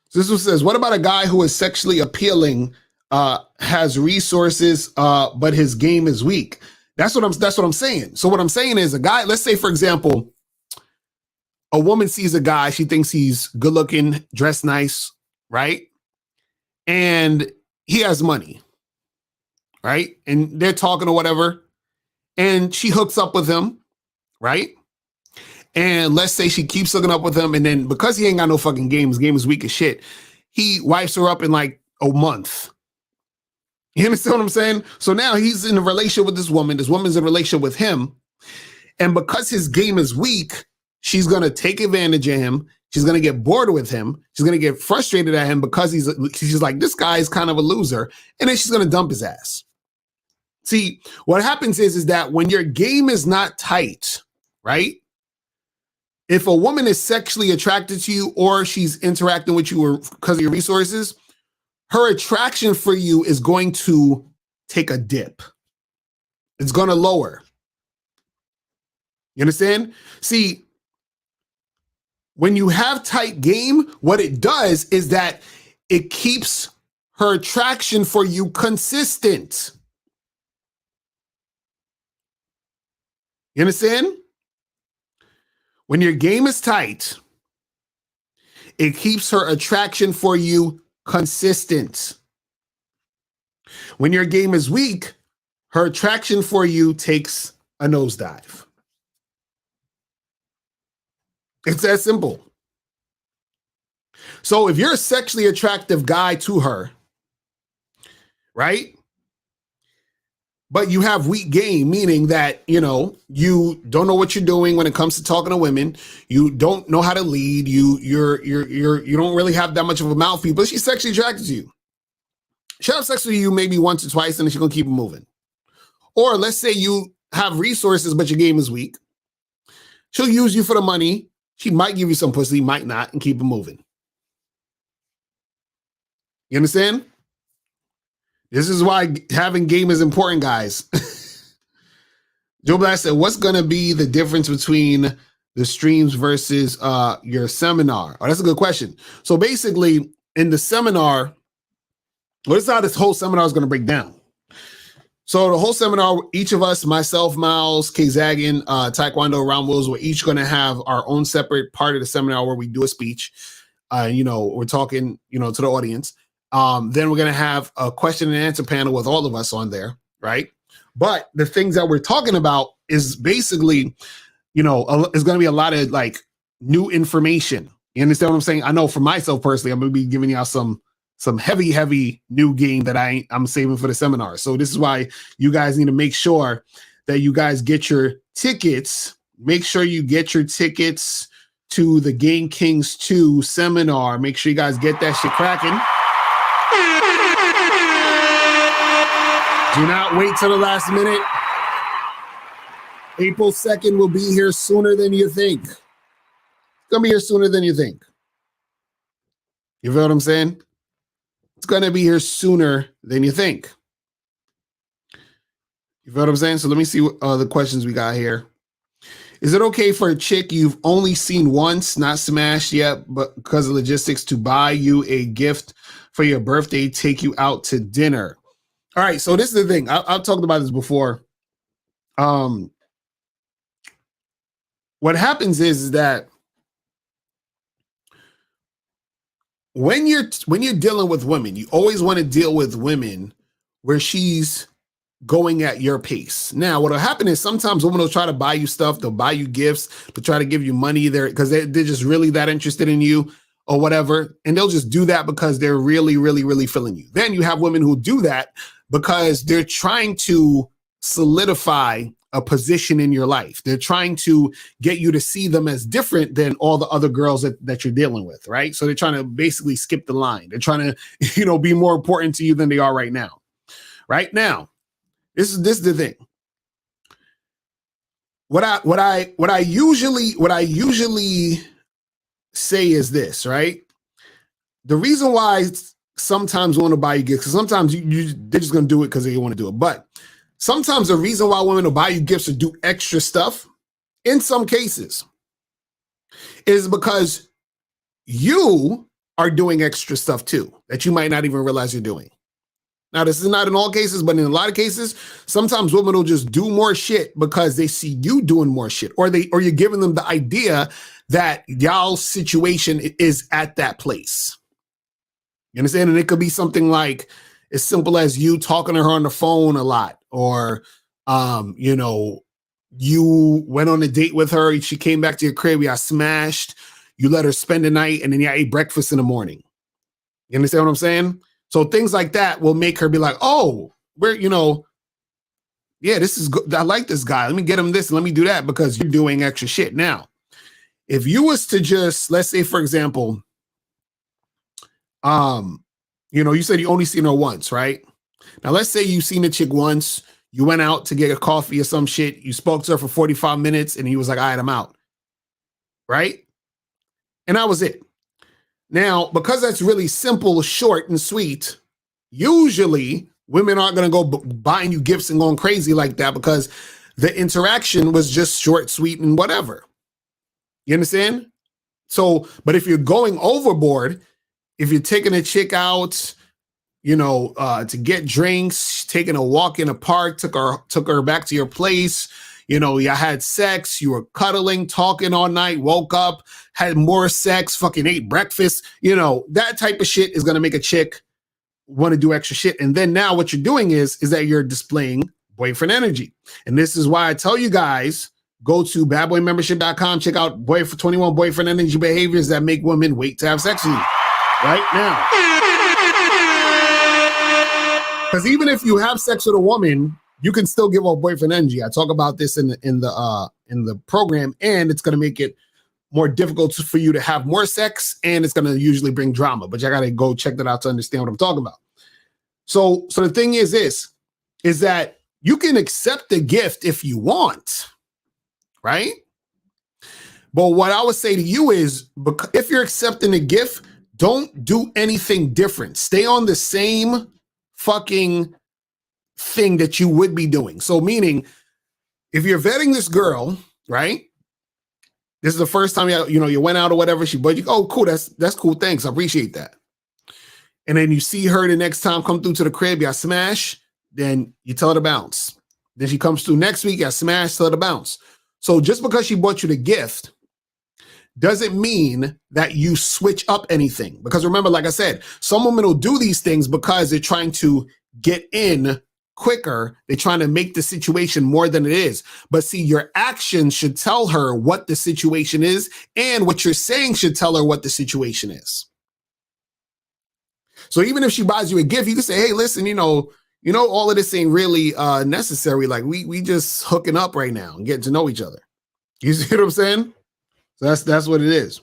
So this one says, what about a guy who is sexually appealing, has resources, but his game is weak? That's what I'm saying. So what I'm saying is a guy, let's say, for example, a woman sees a guy, she thinks he's good looking, dressed nice, right? And he has money, right? And they're talking or whatever. And she hooks up with him, right? And let's say she keeps hooking up with him. And then because he ain't got no fucking game, his game is weak as shit, he wipes her up in like a month. You understand what I'm saying? So now he's in a relationship with this woman. This woman's in a relationship with him. And because his game is weak, she's going to take advantage of him. She's going to get bored with him. She's going to get frustrated at him because she's like, this guy is kind of a loser. And then she's going to dump his ass. See, what happens is that when your game is not tight, right? If a woman is sexually attracted to you or she's interacting with you because of your resources, her attraction for you is going to take a dip. It's going to lower. You understand? See, when you have tight game, what it does is that it keeps her attraction for you consistent. You understand? When your game is tight, it keeps her attraction for you consistent. When your game is weak, her attraction for you takes a nosedive. It's that simple. So if you're a sexually attractive guy to her, right? But you have weak game, meaning that, you don't know what you're doing when it comes to talking to women. You don't know how to lead. You don't really have that much of a mouthpiece, but she's sexually attracted to you. She'll have sex with you maybe once or twice, and then she's gonna keep it moving. Or let's say you have resources, but your game is weak. She'll use you for the money. She might give you some pussy, might not, and keep it moving. You understand? This is why having game is important, guys. Joe Black said, what's going to be the difference between the streams versus your seminar? Oh, that's a good question. So basically, in the seminar, this is how this whole seminar is going to break down. So the whole seminar, each of us, myself, Miles, K. Zagan, Taekwondo, Ron Wills, we're each going to have our own separate part of the seminar where we do a speech. We're talking, to the audience. Then we're going to have a question and answer panel with all of us on there, right? But the things that we're talking about is basically, is going to be a lot of like new information. You understand what I'm saying? I know for myself personally, I'm going to be giving y'all some heavy new game that I'm saving for the seminar. So this is why you guys need to make sure that you guys get your tickets. Make sure you get your tickets to the Game Kings 2 seminar. Make sure you guys get that shit cracking. Do not wait till the last minute. April 2nd will be here sooner than you think. It's going to be here sooner than you think. You feel what I'm saying? It's going to be here sooner than you think. You feel what I'm saying? So let me see what the questions we got here. Is it okay for a chick you've only seen once, not smashed yet, but because of logistics, to buy you a gift for your birthday, take you out to dinner? All right, so this is the thing. I've talked about this before. What happens is that when you're dealing with women, you always want to deal with women where she's going at your pace. Now, what'll happen is sometimes women will try to buy you stuff. They'll buy you gifts. They'll try to give you money there because they're just really that interested in you or whatever. And they'll just do that because they're really, really, really feeling you. Then you have women who do that because they're trying to solidify a position in your life. They're trying to get you to see them as different than all the other girls that you're dealing with, right? So they're trying to basically skip the line. They're trying to, be more important to you than they are right now. Right now, this is the thing. What I usually say is this, right? The reason why sometimes want to buy you gifts, because sometimes they're just going to do it because they want to do it. But sometimes the reason why women will buy you gifts or do extra stuff, in some cases, is because you are doing extra stuff too that you might not even realize you're doing. Now, this is not in all cases, but in a lot of cases, sometimes women will just do more shit because they see you doing more shit, or you're giving them the idea that y'all's situation is at that place. You understand? And it could be something like as simple as you talking to her on the phone a lot, or, you went on a date with her. She came back to your crib. You got smashed. You let her spend the night, and then you ate breakfast in the morning. You understand what I'm saying? So things like that will make her be like, oh, this is good. I like this guy. Let me get him this and let me do that because you're doing extra shit. Now, if you was to just, let's say, for example, you said you only seen her once, right? Now, let's say you seen a chick once, you went out to get a coffee or some shit, you spoke to her for 45 minutes, and he was like, all right, I'm out. Right? And that was it. Now, because that's really simple, short, and sweet, usually women aren't going to go buying you gifts and going crazy like that because the interaction was just short, sweet, and whatever. You understand? So, but if you're going overboard, if you're taking a chick out, to get drinks, taking a walk in a park, took her back to your place, you had sex, you were cuddling, talking all night, woke up, had more sex, fucking ate breakfast, that type of shit is going to make a chick want to do extra shit. And then now what you're doing is that you're displaying boyfriend energy. And this is why I tell you guys, go to badboymembership.com, check out 21 boyfriend energy behaviors that make women wait to have sex with you right now. Because even if you have sex with a woman, you can still give off boyfriend energy. I talk about this in the program, and it's going to make it more difficult for you to have more sex, and it's going to usually bring drama. But you got to go check that out to understand what I'm talking about. So the thing is that you can accept the gift if you want, right? But what I would say to you is, if you're accepting a gift, don't do anything different. Stay on the same fucking thing that you would be doing. So meaning, if you're vetting this girl, right? This is the first time you went out or whatever. Oh, cool. That's cool. Thanks. I appreciate that. And then you see her the next time come through to the crib, you smash, then you tell her to bounce. Then she comes through next week, you smash, tell her to bounce. So just because she bought you the gift doesn't mean that you switch up anything. Because remember, like I said, some women will do these things because they're trying to get in quicker. They're trying to make the situation more than it is. But see, your actions should tell her what the situation is, and what you're saying should tell her what the situation is. So even if she buys you a gift, you can say, hey, listen, all of this ain't really necessary. Like we just hooking up right now and getting to know each other. You see what I'm saying? So that's what it is.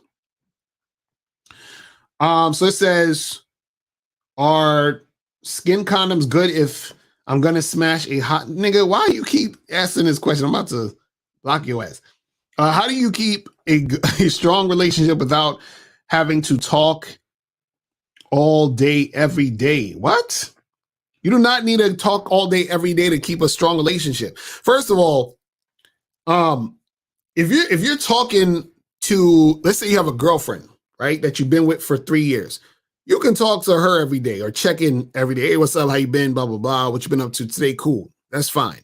So it says, are skin condoms good if I'm gonna smash a hot nigga? Why you keep asking this question? I'm about to block your ass. How do you keep a strong relationship without having to talk all day, every day? What? You do not need to talk all day, every day to keep a strong relationship. First of all, if you're talking to, let's say you have a girlfriend, right, that you've been with for 3 years, you can talk to her every day or check in every day. Hey, what's up? How you been? Blah, blah, blah. What you been up to today? Cool. That's fine.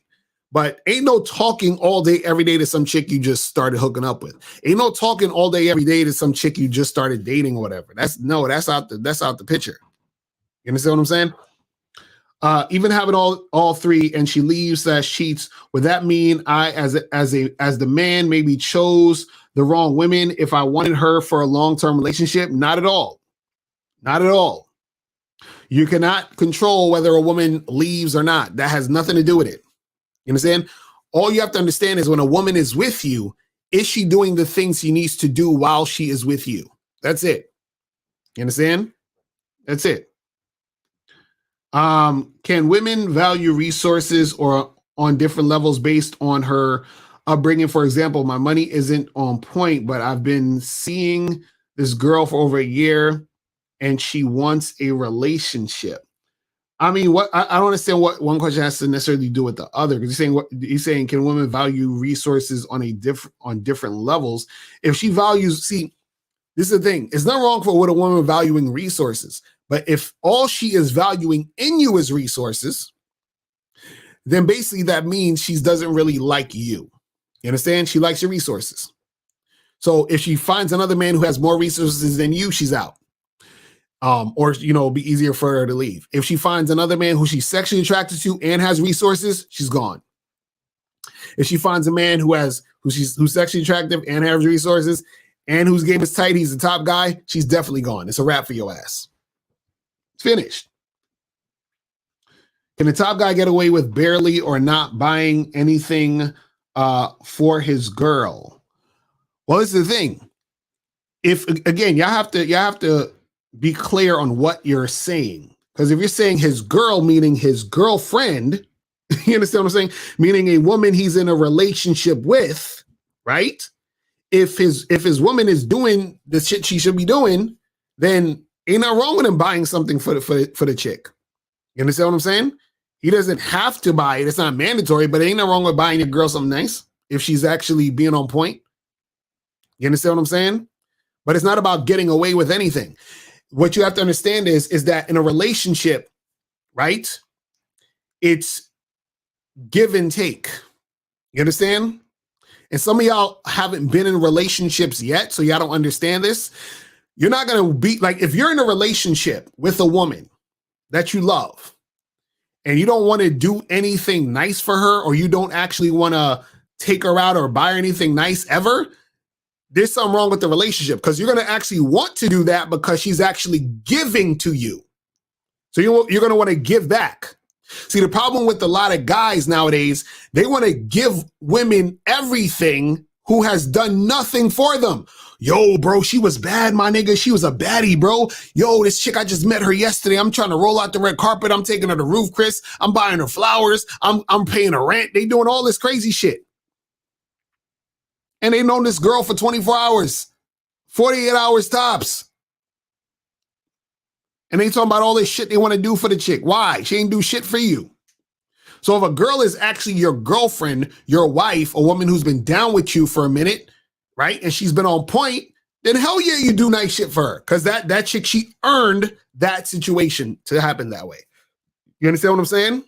But ain't no talking all day, every day to some chick you just started hooking up with. Ain't no talking all day, every day to some chick you just started dating or whatever. That's out the picture. You understand what I'm saying? Even having all three and she leaves / cheats, would that mean I as the man maybe chose the wrong women if I wanted her for a long-term relationship? Not at all. Not at all. You cannot control whether a woman leaves or not. That has nothing to do with it. You understand? All you have to understand is when a woman is with you, is she doing the things she needs to do while she is with you? That's it. You understand? That's it. Can women value resources or on different levels based on her upbringing? For example, my money isn't on point, but I've been seeing this girl for over a year and she wants a relationship. I mean, what I don't understand what one question has to necessarily do with the other, because he's saying can women value resources on different levels? If she values, see, this is the thing. It's not wrong with a woman valuing resources, but if all she is valuing in you is resources, then basically that means she doesn't really like you. You understand? She likes your resources. So if she finds another man who has more resources than you, she's out. Or, it'll be easier for her to leave. If she finds another man who she's sexually attracted to and has resources, she's gone. If she finds a man who's sexually attractive and has resources and whose game is tight, he's the top guy, she's definitely gone. It's a wrap for your ass. It's finished. Can the top guy get away with barely or not buying anything for his girl? Well, this is the thing. If again, y'all have to be clear on what you're saying. Because if you're saying his girl, meaning his girlfriend, you understand what I'm saying? Meaning a woman he's in a relationship with, right? If his woman is doing the shit she should be doing, then ain't nothing wrong with him buying something for the chick. You understand what I'm saying? He doesn't have to buy it. It's not mandatory, but ain't no wrong with buying your girl something nice if she's actually being on point. You understand what I'm saying? But it's not about getting away with anything. What you have to understand is that in a relationship, right? It's give and take. You understand? And some of y'all haven't been in relationships yet, so y'all don't understand this. You're not going to be like, if you're in a relationship with a woman that you love and you don't want to do anything nice for her, or you don't actually want to take her out or buy her anything nice ever, there's something wrong with the relationship, because you're going to actually want to do that because she's actually giving to you. So you're going to want to give back. See, the problem with a lot of guys nowadays, they want to give women everything who has done nothing for them. Yo, bro, she was bad, my nigga. She was a baddie, bro. Yo, this chick, I just met her yesterday. I'm trying to roll out the red carpet. I'm taking her to roof, Chris. I'm buying her flowers. I'm paying her rent. They doing all this crazy shit. And they known this girl for 24 hours, 48 hours tops. And they talking about all this shit they want to do for the chick. Why? She ain't do shit for you. So if a girl is actually your girlfriend, your wife, a woman who's been down with you for a minute, right? And she's been on point, then hell yeah, you do nice shit for her. Because that chick, she earned that situation to happen that way. You understand what I'm saying?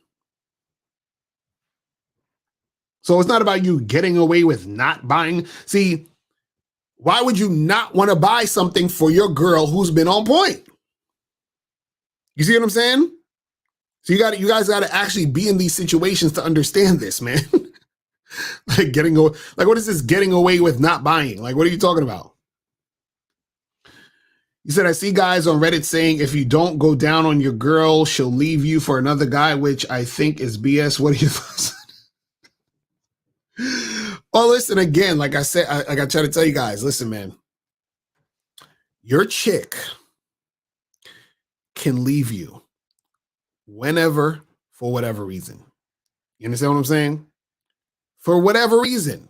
So it's not about you getting away with not buying. See, why would you not want to buy something for your girl who's been on point? You see what I'm saying? So you guys got to actually be in these situations to understand this, man. Like what is this getting away with not buying? Like, what are you talking about? You said, I see guys on Reddit saying if you don't go down on your girl, she'll leave you for another guy, which I think is BS. What are your thoughts? Well, listen, again, like I said, I try to tell you guys, listen, man, your chick can leave you whenever, for whatever reason. You understand what I'm saying? For whatever reason.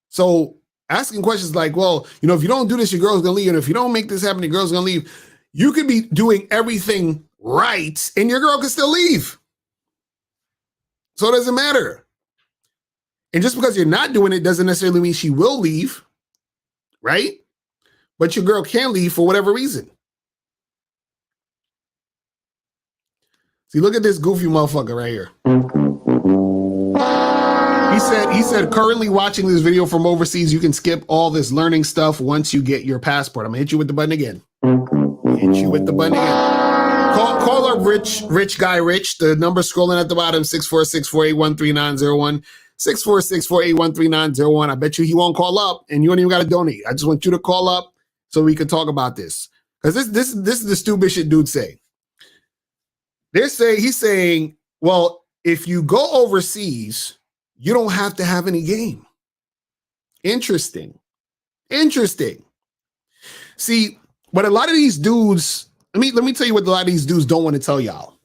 So asking questions like, well, you know, if you don't do this, your girl's gonna leave. And if you don't make this happen, your girl's gonna leave. You could be doing everything right and your girl can still leave. So it doesn't matter. And just because you're not doing it doesn't necessarily mean she will leave, right? But your girl can leave for whatever reason. See, look at this goofy motherfucker right here. He said, currently watching this video from overseas, you can skip all this learning stuff once you get your passport. I'm gonna hit you with the button again. Hit you with the button again. Call up Rich Guy Rich. The number scrolling at the bottom, 646-481-3901. 646-481-3901. I bet you he won't call up and you don't even got to donate. I just want you to call up so we can talk about this. Because this is the stupid shit dudes say. He's saying, well, if you go overseas, you don't have to have any game. Interesting. See, what a lot of these dudes, let me tell you what a lot of these dudes don't want to tell y'all.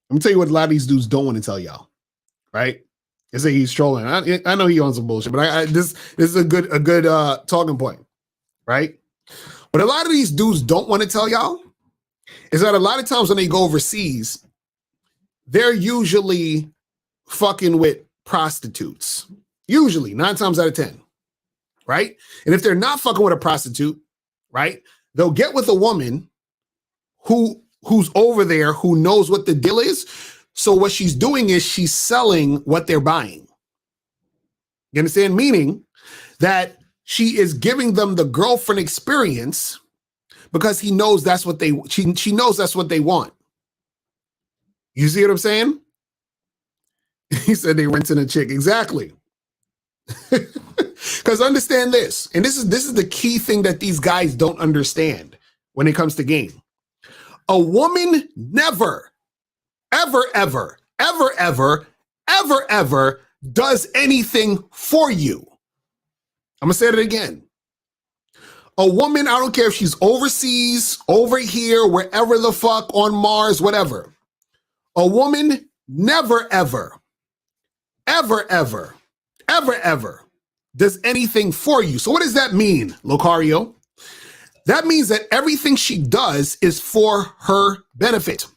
Let me tell you what a lot of these dudes don't want to tell y'all, right? They say he's trolling. I know he on some bullshit, but this is a good talking point, right? What a lot of these dudes don't want to tell y'all is that a lot of times when they go overseas, they're usually fucking with prostitutes. Usually, 9 times out of 10, right? And if they're not fucking with a prostitute, right, they'll get with a woman who's over there, who knows what the deal is. So what she's doing is she's selling what they're buying. You understand? Meaning that she is giving them the girlfriend experience because she knows that's what they want. You see what I'm saying? He said they renting a chick. Exactly. Because understand this, and this is the key thing that these guys don't understand when it comes to game. A woman never, ever does anything for you. I'm gonna say it again. A woman, I don't care if she's overseas, over here, wherever the fuck, on Mars, whatever. A woman never, ever does anything for you. So what does that mean, Locario? That means that everything she does is for her benefit.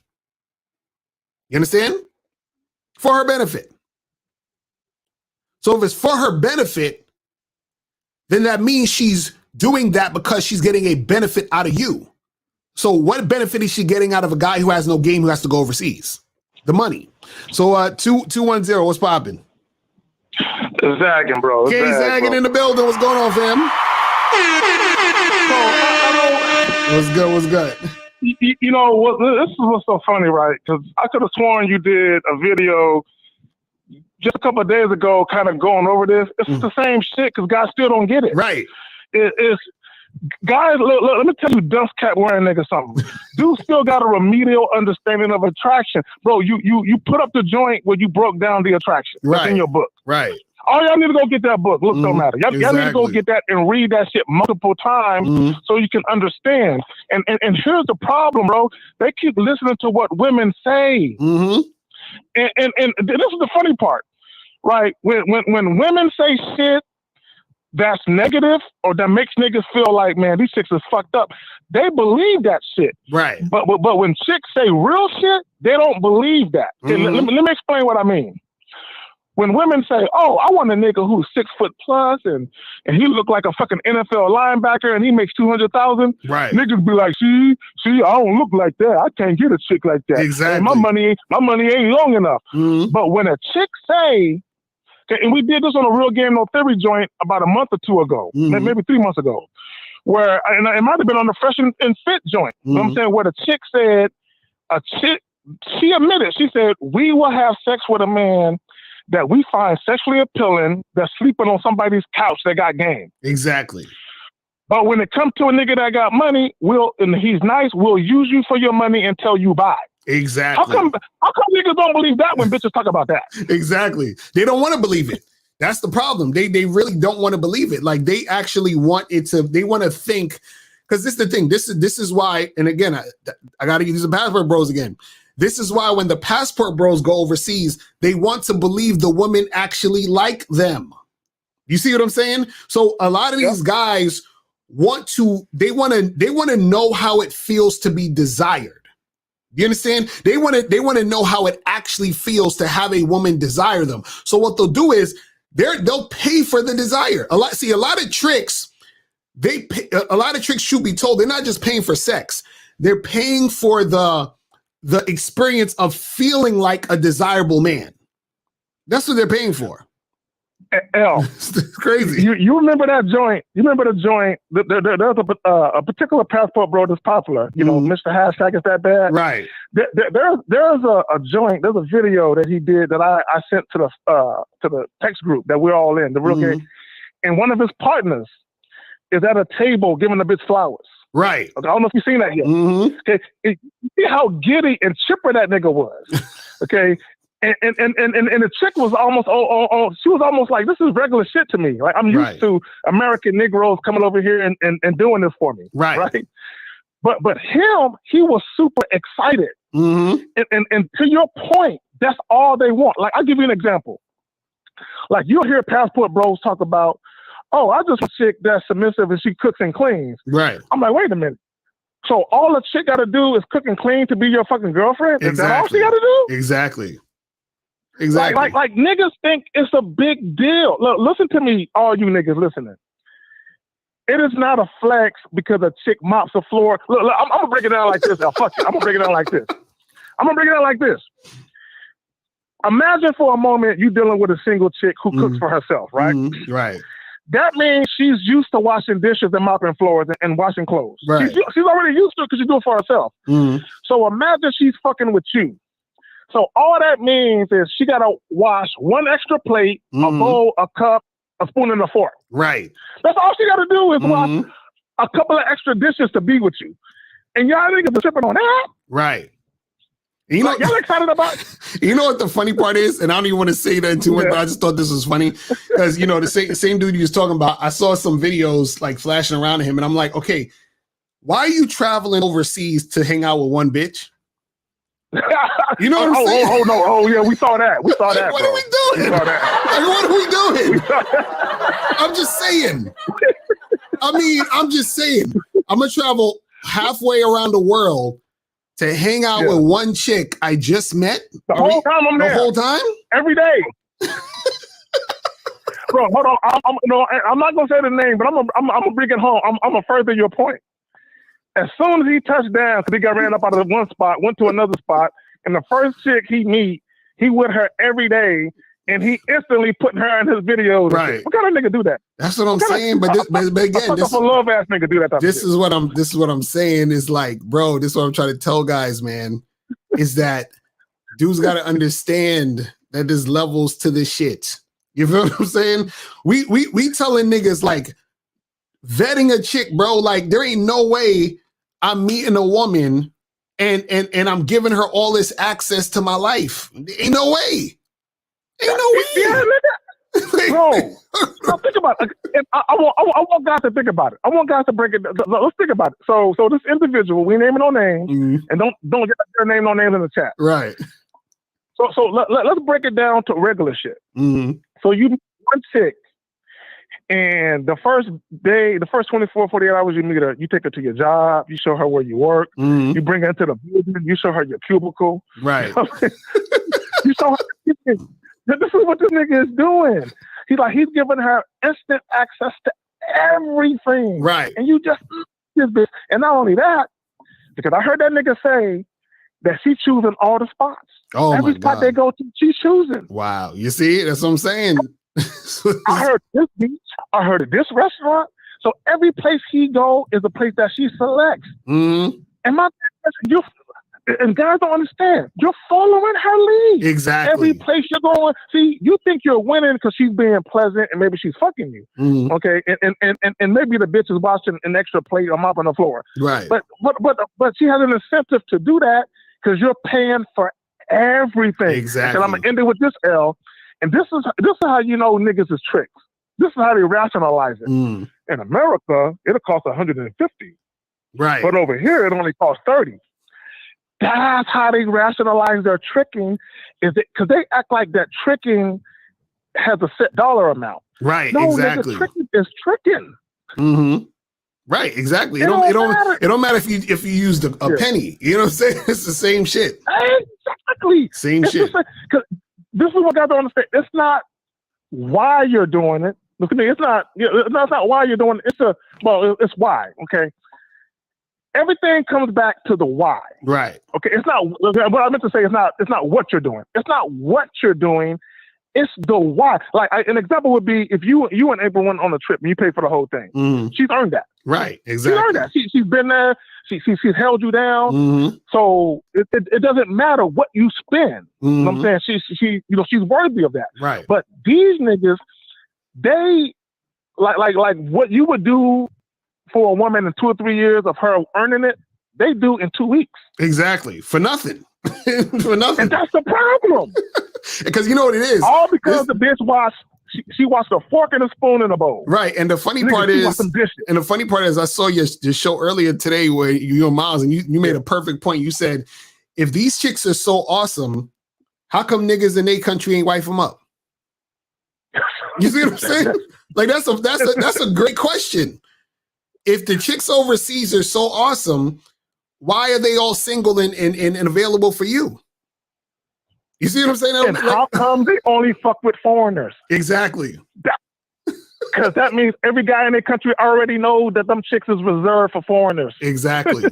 You understand? for her benefit. So if it's for her benefit, then that means she's doing that because she's getting a benefit out of you. So what benefit is she getting out of a guy who has no game, who has to go overseas? The money. So 210, what's popping? It's zagging, bro. K Zagging in the building. What's going on, fam? What's good? You know what? This is what's so funny, right? Because I could have sworn you did a video just a couple of days ago, kind of going over this. It's the same shit because guys still don't get it. Right. It's guys. Look, let me tell you, dust cap wearing nigga something. Dude still got a remedial understanding of attraction, bro. You put up the joint where you broke down the attraction. That's in your book. Right. All y'all need to go get that book. Look, don't matter. Y'all need to go get that and read that shit multiple times so you can understand. And here's the problem, bro. They keep listening to what women say. And this is the funny part, right? When women say shit that's negative or that makes niggas feel like, man, these chicks is fucked up, they believe that shit. Right. But when chicks say real shit, they don't believe that. Okay, let me explain what I mean. When women say, oh, I want a nigga who's 6 foot plus and he look like a fucking NFL linebacker and he makes 200,000, right? Niggas be like, see, I don't look like that. I can't get a chick like that. Exactly. And my money ain't long enough. But when a chick say, okay, and we did this on a Real Game No Theory joint about a month or two ago, maybe 3 months ago, where, and it might have been on the Fresh and Fit joint. You know what I'm saying? Where the chick said, she admitted, she said, we will have sex with a man that we find sexually appealing that's sleeping on somebody's couch that got game. Exactly. But when it comes to a nigga that got money, and he's nice, we'll use you for your money until you buy. Exactly. How come niggas don't believe that when bitches talk about that? Exactly. They don't want to believe it. That's the problem. They really don't want to believe it. Like they actually want it to, they want to think, because this is the thing. This is why, and again, I got to use the passport bros again. This is why when the passport bros go overseas, they want to believe the women actually like them. You see what I'm saying? So a lot of these guys want to know how it feels to be desired. You understand? They want to know how it actually feels to have a woman desire them. So what they'll do is they'll pay for the desire. A lot of tricks, truth be told, they're not just paying for sex. They're paying for the experience of feeling like a desirable man. That's what they're paying for. L. It's crazy. You remember that joint? You remember the joint? There's a particular passport bro that's popular. You know, Mr. Hashtag is that bad? Right. There's a joint. There's a video that he did that I sent to the text group that we're all in, the Real Game. And one of his partners is at a table giving the bitch flowers. Right. Okay, I don't know if you've seen that yet. Okay, you see how giddy and chipper that nigga was. Okay, and the chick was almost she was almost like, this is regular shit to me. Like I'm used to American Negroes coming over here and doing this for me. Right. But him, he was super excited. And to your point, that's all they want. Like I'll give you an example. Like you'll hear passport bros talk about, oh, I just want a chick that's submissive and she cooks and cleans. Right. I'm like, wait a minute. So all a chick got to do is cook and clean to be your fucking girlfriend? Is that all she got to do? Exactly. Like niggas think it's a big deal. Look, listen to me, all you niggas listening. It is not a flex because a chick mops the floor. Look, I'm going to break it down like this. Fuck it. I'm going to break it down like this. Imagine for a moment you dealing with a single chick who cooks for herself, right? Right. That means she's used to washing dishes and mopping floors and washing clothes. Right. She's already used to it because she do it for herself. So imagine she's fucking with you. So all that means is she got to wash one extra plate, a bowl, a cup, a spoon, and a fork. Right. That's all she got to do is wash a couple of extra dishes to be with you. And y'all niggas are tripping on that. Right. You know, y'all excited about it? You know what the funny part is? And I don't even want to say that too much, but I just thought this was funny. Because, you know, the same dude you was talking about, I saw some videos like flashing around him, and I'm like, okay, why are you traveling overseas to hang out with one bitch? You know what I'm saying? Oh, no. Oh, yeah, we saw that. What are we doing? We saw that. Like, what are we doing? I'm just saying. I'm just saying. I'm going to travel halfway around the world to hang out with one chick I just met the whole time I'm there. The whole time? Every day. Bro, hold on. I'm not gonna say the name, but I'm gonna bring it home. I'm gonna further your point. As soon as he touched down, because he got ran up out of one spot, went to another spot, and the first chick he meet, he with her every day, and he instantly putting her in his videos. Right. What kind of nigga do that? That's what I'm saying. But again, this a love ass nigga do that. This is what I'm saying is like, bro. This is what I'm trying to tell guys, man. Is that dudes got to understand that there's levels to this shit. You feel what I'm saying? We telling niggas like vetting a chick, bro. Like there ain't no way I'm meeting a woman and I'm giving her all this access to my life. Ain't no way. Ain't no way. Yeah, bro, think about it. I want guys to think about it. I want guys to break it. Let's think about it. So this individual, we naming no names, and don't get their name, no names in the chat. Right. So let's break it down to regular shit. Mm-hmm. So you meet one chick, and the first day, the first 24, 48 hours you meet her, you take her to your job, you show her where you work, you bring her into the building, you show her your cubicle. Right. You show her, this is what this nigga is doing. He's giving her instant access to everything. Right. And you just, this bitch. And not only that, because I heard that nigga say that she's choosing all the spots. Oh, every spot they go to, she's choosing. Wow. You see, that's what I'm saying. I heard this beach. I heard this restaurant. So every place he go is a place that she selects. Mm-hmm. And guys don't understand. You're following her lead. Exactly. Every place you're going. See, you think you're winning because she's being pleasant and maybe she's fucking you. Mm-hmm. Okay. And maybe the bitch is washing an extra plate or mopping the floor. Right. But she has an incentive to do that because you're paying for everything. Exactly. And I'm gonna end it with this L. And this is how you know niggas is tricks. This is how they rationalize it. In America, it'll cost $150. Right. But over here, it only costs $30. That's how they rationalize their tricking, is it because they act like that tricking has a set dollar amount. Right. No, exactly. Nigga, tricking is tricking. Mm-hmm. Right. Exactly. It don't matter if you used a penny. You know what I'm saying? It's the same shit. Exactly. Same shit. Because this is what guys don't understand. It's not why you're doing it. Look at me. It's not why you're doing it. It's why. Okay. Everything comes back to the why. Right. Okay. It's not what I meant to say. It's not what you're doing. It's not what you're doing. It's the why. Like an example would be if you and April went on a trip and you paid for the whole thing. Mm-hmm. She's earned that. Right. Exactly. She's earned that. She's been there. She's held you down. Mm-hmm. So it doesn't matter what you spend. Mm-hmm. You know what I'm saying? She's worthy of that. Right. But these niggas, they like what you would do for a woman in 2 or 3 years of her earning it, they do in 2 weeks. Exactly. For nothing. For nothing. And that's the problem. Because you know what it is? All because the bitch she watched a fork and a spoon in a bowl. Right. And the funny part is, I saw your show earlier today where you and Miles, and you made a perfect point. You said, if these chicks are so awesome, how come niggas in their country ain't wife them up? You see what I'm saying? Like that's a great question. If the chicks overseas are so awesome, why are they all single and available for you? You see what I'm saying? And how come they only fuck with foreigners? Exactly. Because that means every guy in their country already knows that them chicks is reserved for foreigners. Exactly.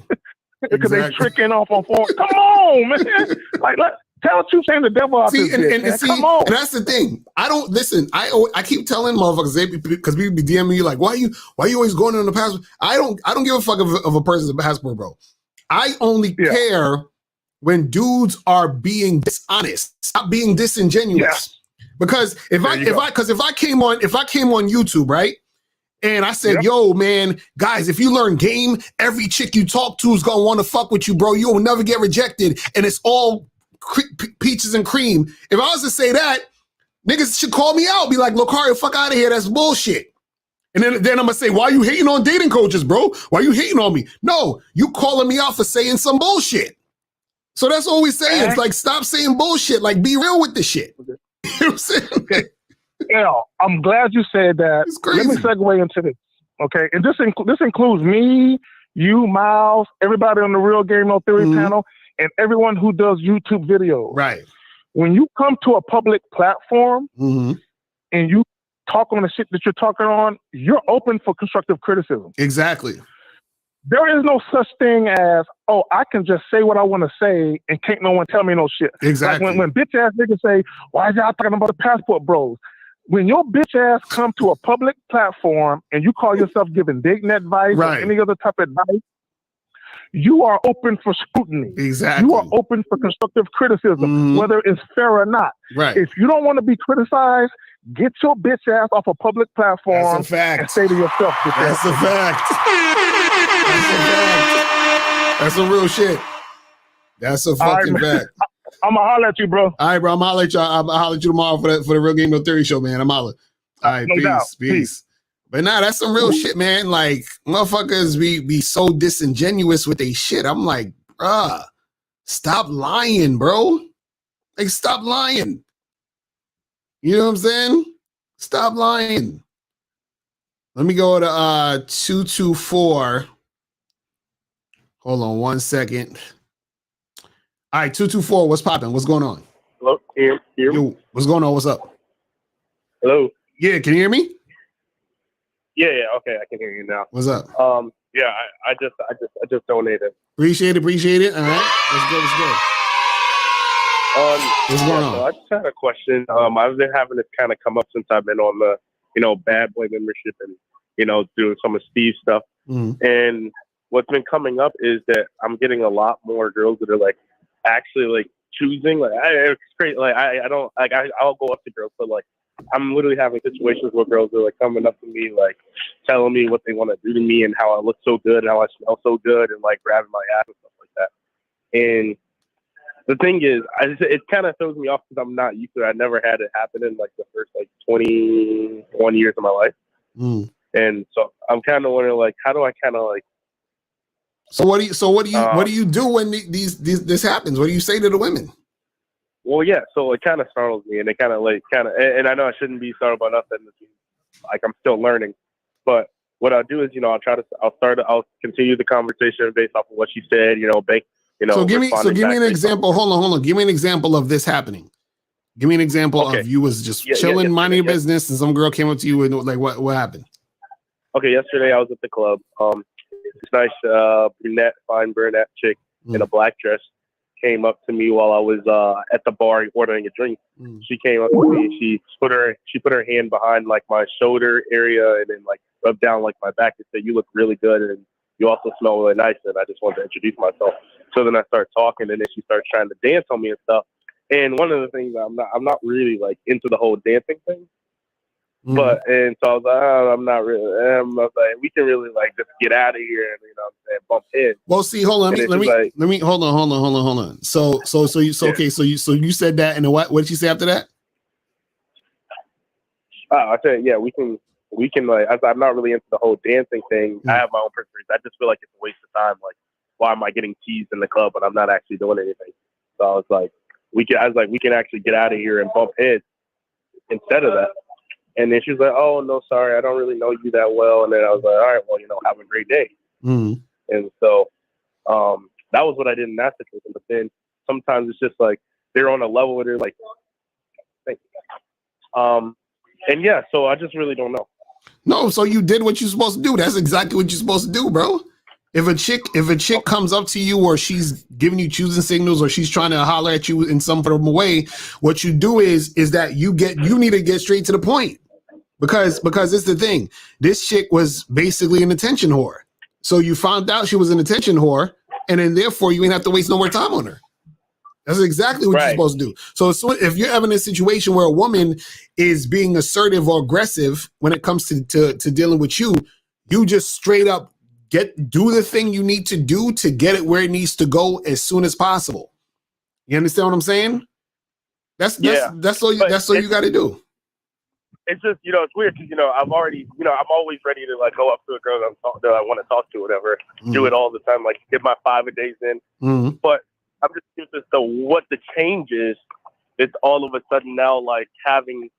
Because they tricking off on foreigners. Come on, man. Tell the truth, saying the devil out this bitch, come on. And that's the thing. I don't listen. I keep telling motherfuckers because people be DMing me like, why you always going on the passport? I don't give a fuck of a person's passport, bro. I only care when dudes are being dishonest, stop being disingenuous. Yeah. Because if I came on YouTube, right? And I said, yo, man, guys, if you learn game, every chick you talk to is gonna want to fuck with you, bro. You will never get rejected, and it's all peaches and cream. If I was to say that, niggas should call me out, be like, Lucario, fuck out of here, that's bullshit. And then I'm gonna say, why you hating on dating coaches, bro? Why you hating on me? No, you calling me out for saying some bullshit. So that's all we say. It's like, stop saying bullshit. Like, be real with the shit. You know what I'm saying? Okay. Yeah, I'm glad you said that. It's crazy. Let me segue into this. Okay, and this includes me, you, Miles, everybody on the Real Game No Theory panel. and everyone who does YouTube videos. Right. When you come to a public platform Mm-hmm. and you talk on the shit that you're talking on, you're open for constructive criticism. Exactly. There is no such thing as, oh, I can just say what I want to say and can't no one tell me no shit. Exactly. Like when bitch ass niggas say, why is y'all talking about the passport bros? When your bitch ass come to a public platform and you call yourself giving dating advice or any other type of advice, you are open for scrutiny. Exactly. You are open for constructive criticism, whether it's fair or not. Right. If you don't want to be criticized, get your bitch ass off a public platform That's a fact. and say to yourself, that's a fact. That's a fact. That's some real shit. That's a fucking fact. I'm gonna holler at you, bro. All right, bro. I'm gonna holler at you. I'm gonna holler at you tomorrow for the Real Game No Theory show, man. I'm holler. All right, No peace. But nah, that's some real shit, man. Like, motherfuckers be so disingenuous with they shit. I'm like, bruh, stop lying, bro. Like, stop lying. You know what I'm saying? Stop lying. Let me go to 224. Hold on 1 second. All right, 224, what's popping? What's going on? Hello, here. Yo, what's going on? What's up? Hello. Yeah, can you hear me? Yeah, okay, I can hear you now. What's up? Yeah, I just donated. Appreciate it. All right, let's go. What's going on? So I just had a question. I've been having this kind of come up since I've been on the, Bad Boy membership and, doing some of Steve's stuff. And what's been coming up is that I'm getting a lot more girls that are like actually like choosing. Like, it's great. Like, I don't like. I'll go up to girls, but like, I'm literally having situations where girls are like coming up to me, like telling me what they want to do to me and how I look so good and how I smell so good and like grabbing my ass and stuff like that. And the thing is, it kind of throws me off because I'm not used to it. I never had it happen in like the first like 21 years of my life. And so I'm kind of wondering, like, how do I kind of like. So what do you do when this happens? What do you say to the women? Well, yeah, so it kind of startles me, and it kind of and I know I shouldn't be startled by nothing. Like, I'm still learning, but what I'll do is, I'll continue the conversation based off of what she said, So give me an example. Hold on. Give me an example of this happening. Give me an example of you was just chilling, minding your business, and some girl came up to you and like, what happened? Okay, yesterday I was at the club. This nice fine brunette chick in a black dress came up to me while I was at the bar ordering a drink. She came up to me. She put her hand behind like my shoulder area and then like rubbed down like my back and said, "You look really good and you also smell really nice." And I just wanted to introduce myself. So then I started talking, and then she started trying to dance on me and stuff. And one of the things I'm not really like into the whole dancing thing. But and so I was like, I'm not really. I was like, we can really like just get out of here and what I'm saying, bump heads. Well, see, hold on. Let me hold on. So you said that, and what did you say after that? I said, yeah, we can like. I'm not really into the whole dancing thing. I have my own preference. I just feel like it's a waste of time. Like, why am I getting teased in the club but I'm not actually doing anything? So I was like, we can actually get out of here and bump heads instead of that. And then she was like, "Oh, no, sorry, I don't really know you that well." And then I was like, "All right, well, have a great day." And so that was what I did in that situation. But then sometimes it's just like they're on a level where they're like, "Thank you." And yeah, so I just really don't know. No, so you did what you're supposed to do. That's exactly what you're supposed to do, bro. If a chick comes up to you or she's giving you choosing signals or she's trying to holler at you in some form of way, what you do is that you need to get straight to the point. Because it's the thing. This chick was basically an attention whore. So you found out she was an attention whore, and then therefore you ain't have to waste no more time on her. That's exactly what you're supposed to do. So if you're having a situation where a woman is being assertive or aggressive when it comes to dealing with you, you just straight up do the thing you need to do to get it where it needs to go as soon as possible. You understand what I'm saying? That's all you got to do. It's just, it's weird because, I'm always ready to like go up to a girl that I want to talk to, whatever, do it all the time, like get my 5 a days in. But I'm just curious as to what the change is. It's all of a sudden now like having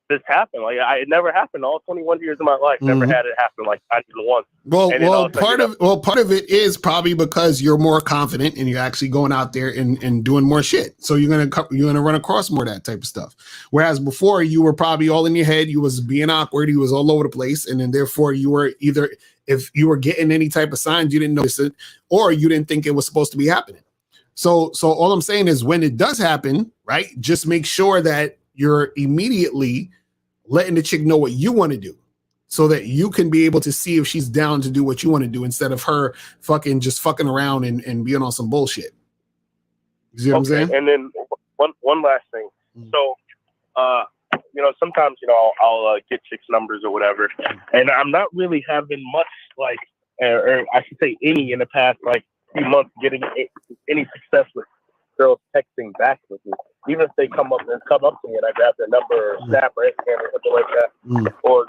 this happen. Like it never happened. All 21 years of my life, never had it happen. Like not even once. Well, part of it is probably because you're more confident and you're actually going out there and doing more shit. So you're gonna run across more of that type of stuff. Whereas before you were probably all in your head. You was being awkward. You was all over the place, and then therefore you were either, if you were getting any type of signs, you didn't notice it, or you didn't think it was supposed to be happening. So all I'm saying is when it does happen, right? Just make sure that you're immediately letting the chick know what you want to do, so that you can be able to see if she's down to do what you want to do instead of her fucking around and being on some bullshit. You see what I'm saying? And then one last thing. So, sometimes, I'll get chicks' numbers or whatever, and I'm not really having much, like, or I should say any in the past, like, few months getting any success with girls texting back with me. Even if they come up to me and I grab their number or Snap or Instagram or something like that, or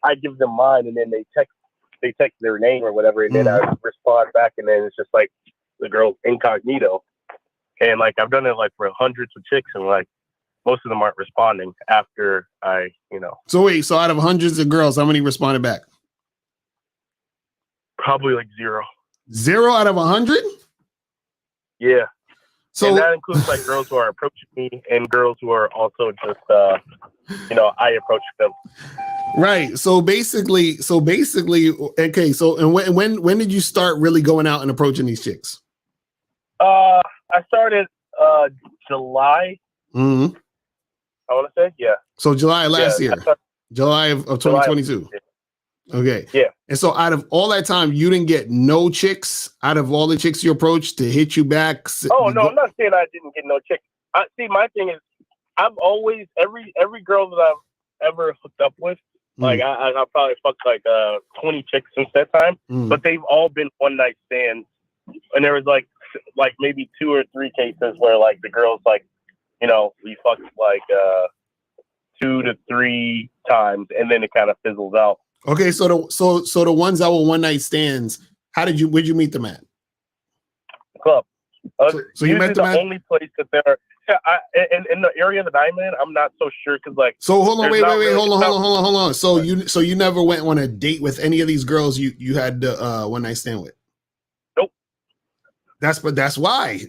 I give them mine and then they text their name or whatever, and then I respond back, and then it's just like the girl's incognito. And like I've done it like for hundreds of chicks, and like most of them aren't responding after I. So wait, so out of hundreds of girls, how many responded back? Probably like 0. 0 out of 100? Yeah. So and that includes like girls who are approaching me and girls who are also just, I approach them. Right. So basically, okay. So and when did you start really going out and approaching these chicks? I started July. Mm-hmm. I want to say, yeah. So July last year, July of 2022. Okay. Yeah. And so out of all that time, you didn't get no chicks out of all the chicks you approached to hit you back? Oh, no, I'm not saying I didn't get no chicks. See, my thing is, I've always, every girl that I've ever hooked up with, like, I probably fucked like 20 chicks since that time, but they've all been one-night stands. And there was like maybe 2 or 3 cases where like the girls like, we fucked like 2 to 3 times, and then it kind of fizzles out. Okay, so the ones that were one night stands, where'd you meet them at? Club. So you met them the at only place that they're in the area that I'm in. I'm not so sure because like. So hold on, wait, hold on. So you never went on a date with any of these girls you had the one night stand with? Nope. That's why,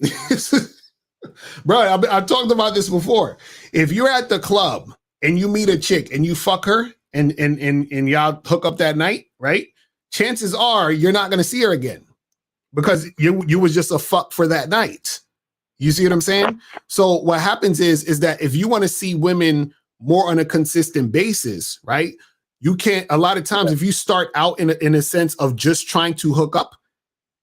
bro. I've talked about this before. If you're at the club and you meet a chick and you fuck her, and y'all hook up that night, right? Chances are you're not going to see her again because you was just a fuck for that night. You see what I'm saying? So what happens is that if you want to see women more on a consistent basis, right? You can't, a lot of times if you start out in a sense of just trying to hook up,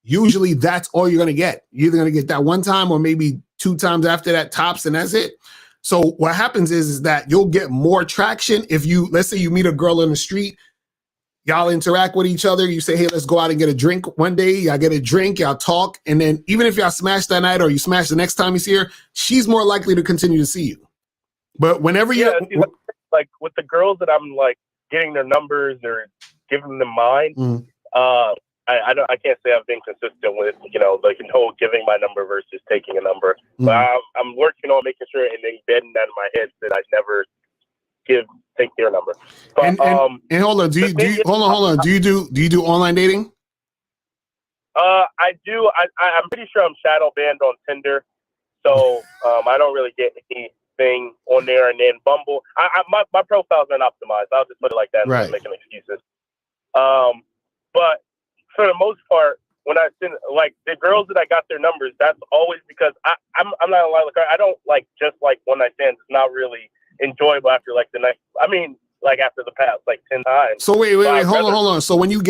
usually that's all you're going to get. You're either going to get that one time or maybe 2 times after that tops, and that's it. So what happens is that you'll get more traction if let's say you meet a girl in the street, y'all interact with each other. You say, hey, let's go out and get a drink one day. Y'all get a drink, y'all talk. And then even if y'all smash that night or you smash the next time you see her, she's more likely to continue to see you. But whenever like with the girls that I'm like getting their numbers or giving them mine, I can't say I've been consistent with, like the whole giving my number versus taking a number. But I'm working on making sure and then embedding that in my head that I never take their number. But, and hold on, hold on. Do you do online dating? I do. I'm pretty sure I'm shadow banned on Tinder, so I don't really get anything on there. And then Bumble, my profile's been optimized. I'll just put it like that. Right. Making excuses. But for the most part, when I send like the girls that I got their numbers, that's always because I'm not gonna lie, like I don't like just like one night stands. It's not really enjoyable after like the night. I mean, like after the past like 10 times. So wait, hold on. So when you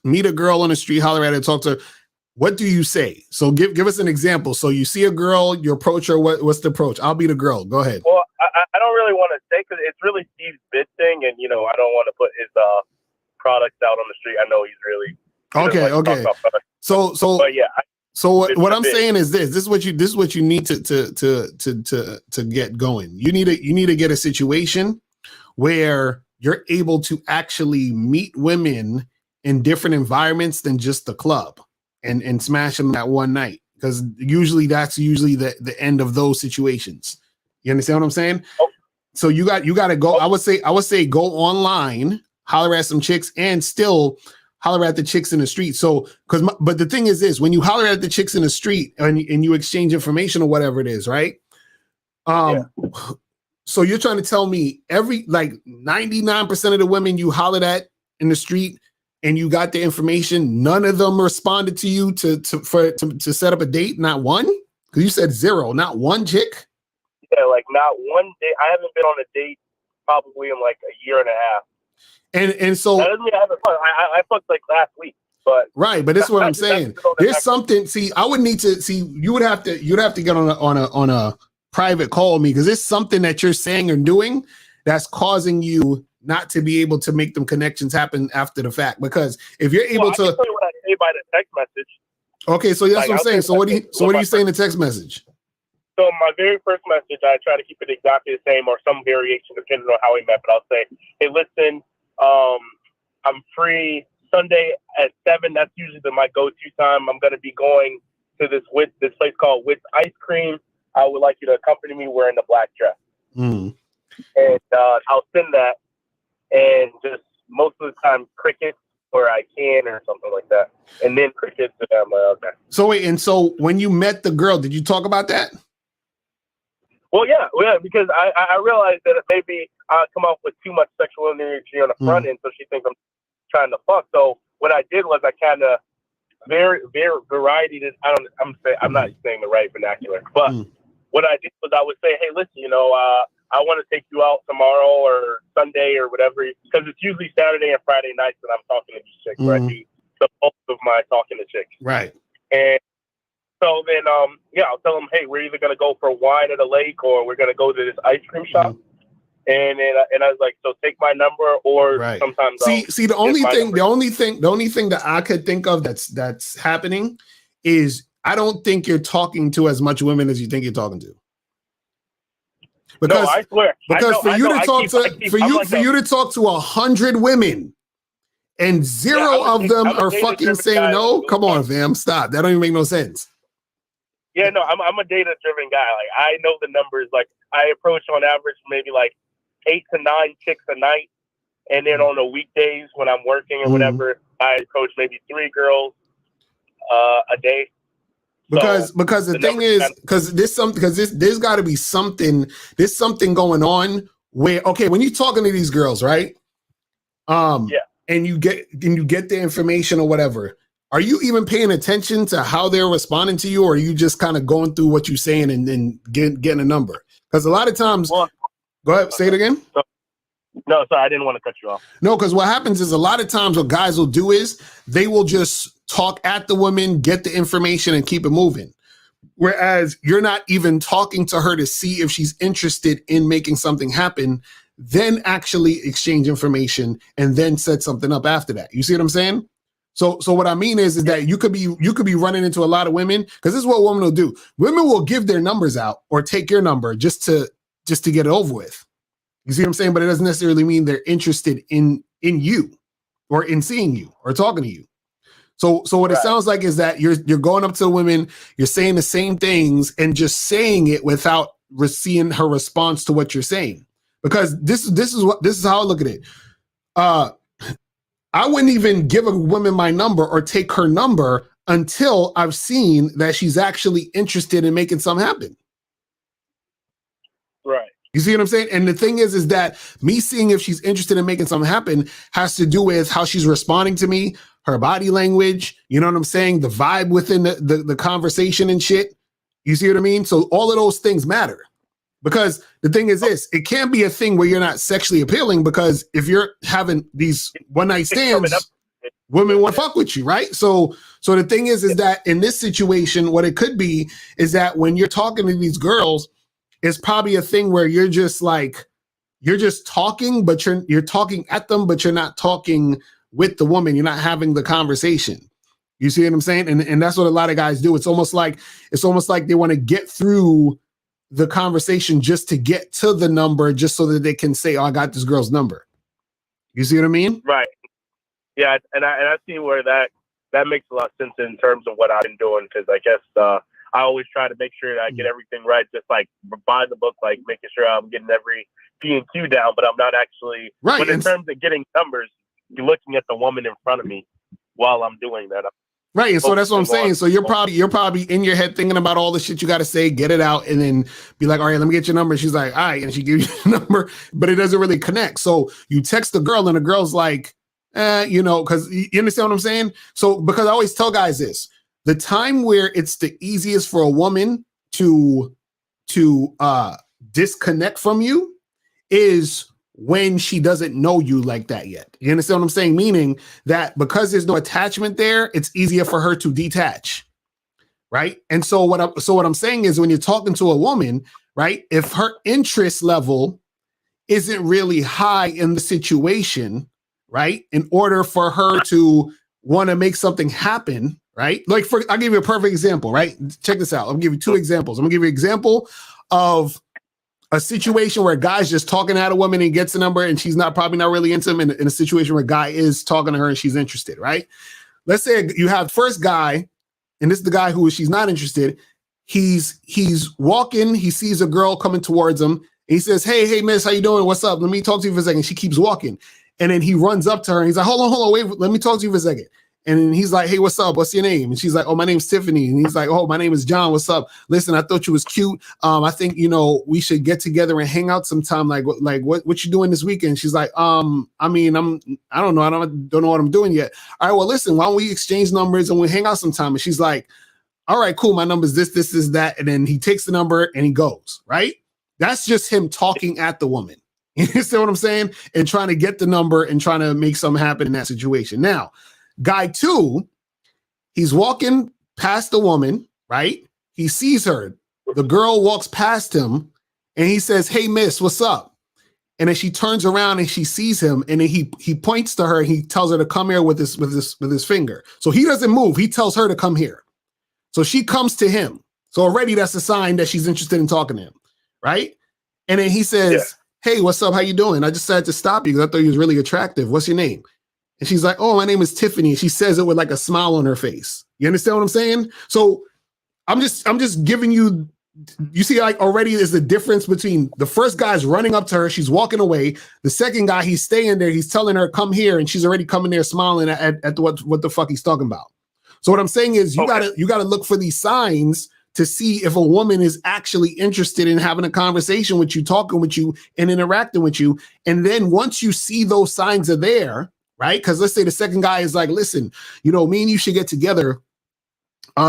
meet a girl on the street, holler at her, talk to her, what do you say? So give us an example. So you see a girl, you approach her. What's the approach? I'll be the girl. Go ahead. Well, I don't really want to say because it's really Steve's bid thing, and I don't want to put his products out on the street. I know he's really okay. So but yeah. So what I'm saying is this is what you need to get going. You need to get a situation where you're able to actually meet women in different environments than just the club and smash them that one night, because that's usually the end of those situations. You understand what I'm saying? So you got to go. I would say go online, holler at some chicks, and still holler at the chicks in the street. So but the thing is this: when you holler at the chicks in the street and you exchange information or whatever it is, right? So you're trying to tell me 99% of the women you hollered at in the street and you got the information, none of them responded to you to set up a date? Not one? Because you said 0, not one chick? Yeah, like not one day. I haven't been on a date probably in like a year and a half. And so that doesn't mean I haven't fucked. I fucked like last week. But right, but this is what I'm saying. There's something. See, I would need to see. You'd have to get on a private call with me, because there's something that you're saying or doing that's causing you not to be able to make them connections happen after the fact. Because if you're able to, I can tell you what I say by the text message. Okay, so that's what I'm saying. So what do you say in the text message? So my very first message, I try to keep it exactly the same or some variation depending on how we met. But I'll say, hey, listen, I'm free Sunday at 7. That's usually my go-to time. I'm going to be going to this place called Witt's Ice Cream. I would like you to accompany me wearing the black dress. Mm. And I'll send that. And just most of the time, crickets, or I can, or something like that. And then crickets, and I'm like, okay. So wait, and so when you met the girl, did you talk about that? Well, yeah, because I realized that maybe I come off with too much sexual energy on the front end, so she thinks I'm trying to fuck. So what I did was I kind of very variety. I'm not saying the right vernacular, but what I did was I would say, hey, listen, I want to take you out tomorrow or Sunday or whatever, because it's usually Saturday and Friday nights that I'm talking to these chicks. Where I do the bulk of my talking to chicks. Right. And so then, I'll tell them, hey, we're either going to go for wine at a lake or we're going to go to this ice cream shop. And I was like, so take my number, or sometimes see the only thing that I could think of that's happening is I don't think you're talking to as much women as you think you're talking to. Because, no, I swear. Because for you to talk to 100 women and 0 of them are fucking saying no, come on, fam, stop. That don't even make no sense. Yeah, no, I'm a data-driven guy. Like, I know the numbers. Like, I approach on average maybe like 8 to 9 chicks a night, and then on the weekdays when I'm working or whatever, I approach maybe 3 girls a day. Because the thing is, there's got to be something. There's something going on where, okay, when you're talking to these girls, right? And you get the information or whatever. Are you even paying attention to how they're responding to you, or are you just kind of going through what you're saying and then getting a number? Because a lot of times, go ahead, say it again. No, sorry, I didn't want to cut you off. No, because what happens is a lot of times what guys will do is they will just talk at the woman, get the information, and keep it moving. Whereas you're not even talking to her to see if she's interested in making something happen, then actually exchange information and then set something up after that. You see what I'm saying? So what I mean is that you could be running into a lot of women, because this is what women will do. Women will give their numbers out or take your number just to get it over with. You see what I'm saying? But it doesn't necessarily mean they're interested in you or in seeing you or talking to you. So what it sounds like is that you're going up to women, you're saying the same things and just saying it without seeing her response to what you're saying. Because this is how I look at it. I wouldn't even give a woman my number or take her number until I've seen that she's actually interested in making something happen. Right. You see what I'm saying? And the thing is that me seeing if she's interested in making something happen has to do with how she's responding to me, her body language, you know what I'm saying? The vibe within the conversation and shit. You see what I mean? So all of those things matter. Because the thing is this, it can't be a thing where you're not sexually appealing, because if you're having these one night stands, women want to fuck with you, right? So the thing is that in this situation, what it could be is that when you're talking to these girls, it's probably a thing where you're just talking, but you're talking at them, but you're not talking with the woman. You're not having the conversation. You see what I'm saying? And that's what a lot of guys do. It's almost like they want to get through the conversation just to get to the number, just so that they can say, oh, I got this girl's number. You see what I mean? Right. Yeah. And I see where that makes a lot of sense in terms of what I've been doing. Cause I guess, I always try to make sure that I get everything right, just like buying the book, like making sure I'm getting every P and Q down, but I'm not actually, right. But in terms of getting numbers, you're looking at the woman in front of me while I'm doing that. Right. And so that's what I'm saying. So you're probably in your head thinking about all the shit you got to say, get it out, and then be like, all right, let me get your number. She's like, all right. And she gives you the number, but it doesn't really connect. So you text the girl and the girl's like, you know, because you understand what I'm saying? So because I always tell guys this, the time where it's the easiest for a woman to disconnect from you is when she doesn't know you like that yet. You understand what I'm saying? Meaning that because there's no attachment there, it's easier for her to detach, right? And so what I'm saying is when you're talking to a woman, right, if her interest level isn't really high in the situation, right, in order for her to want to make something happen, right? Like I'll give you a perfect example, right? Check this out. I'll give you two examples. I'm gonna give you an example of a situation where a guy's just talking at a woman and gets a number and she's probably not really into him, in a situation where a guy is talking to her and she's interested, right? Let's say you have first guy, and this is the guy who she's not interested. He's walking, he sees a girl coming towards him, and he says, hey, miss, how you doing? What's up? Let me talk to you for a second. She keeps walking. And then he runs up to her and he's like, hold on, wait, let me talk to you for a second. And then he's like, hey, what's up? What's your name? And she's like, oh, my name's Tiffany. And he's like, oh, my name is John. What's up? Listen, I thought you was cute. I think, you know, we should get together and hang out sometime. Like what you doing this weekend? She's like, I don't know. I don't know what I'm doing yet. All right, well, listen, why don't we exchange numbers and we hang out sometime? And she's like, all right, cool. My number's this, that. And then he takes the number and he goes, right? That's just him talking at the woman. You understand what I'm saying? And trying to get the number and trying to make something happen in that situation. Now, guy two, he's walking past the woman, right? He sees her. The girl walks past him and he says, hey, miss, what's up? And then she turns around and she sees him and then he points to her and he tells her to come here with his finger. So he doesn't move. He tells her to come here. So she comes to him. So already that's a sign that she's interested in talking to him, right? And then he says, hey, what's up? How you doing? I just decided to stop you because I thought you was really attractive. What's your name? And she's like, oh, my name is Tiffany. And she says it with like a smile on her face. You understand what I'm saying? So I'm just giving you see, like already there's the difference between the first guy's running up to her. She's walking away. The second guy, he's staying there. He's telling her, come here. And she's already coming there smiling at what the fuck he's talking about. So what I'm saying is you gotta look for these signs to see if a woman is actually interested in having a conversation with you, talking with you and interacting with you. And then once you see those signs are there, right? Because let's say the second guy is like, listen, you know, me and you should get together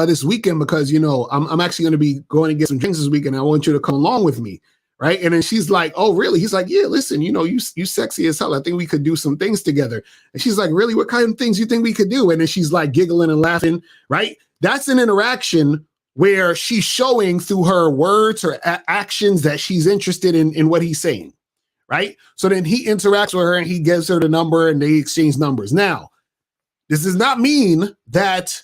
this weekend because, you know, I'm actually going to be going to get some drinks this weekend. I want you to come along with me, right? And then she's like, oh, really? He's like, yeah, listen, you know, you sexy as hell. I think we could do some things together. And she's like, really? What kind of things you think we could do? And then she's like giggling and laughing, right? That's an interaction where she's showing through her words or actions that she's interested in what he's saying. Right. So then he interacts with her and he gives her the number and they exchange numbers. Now, this does not mean that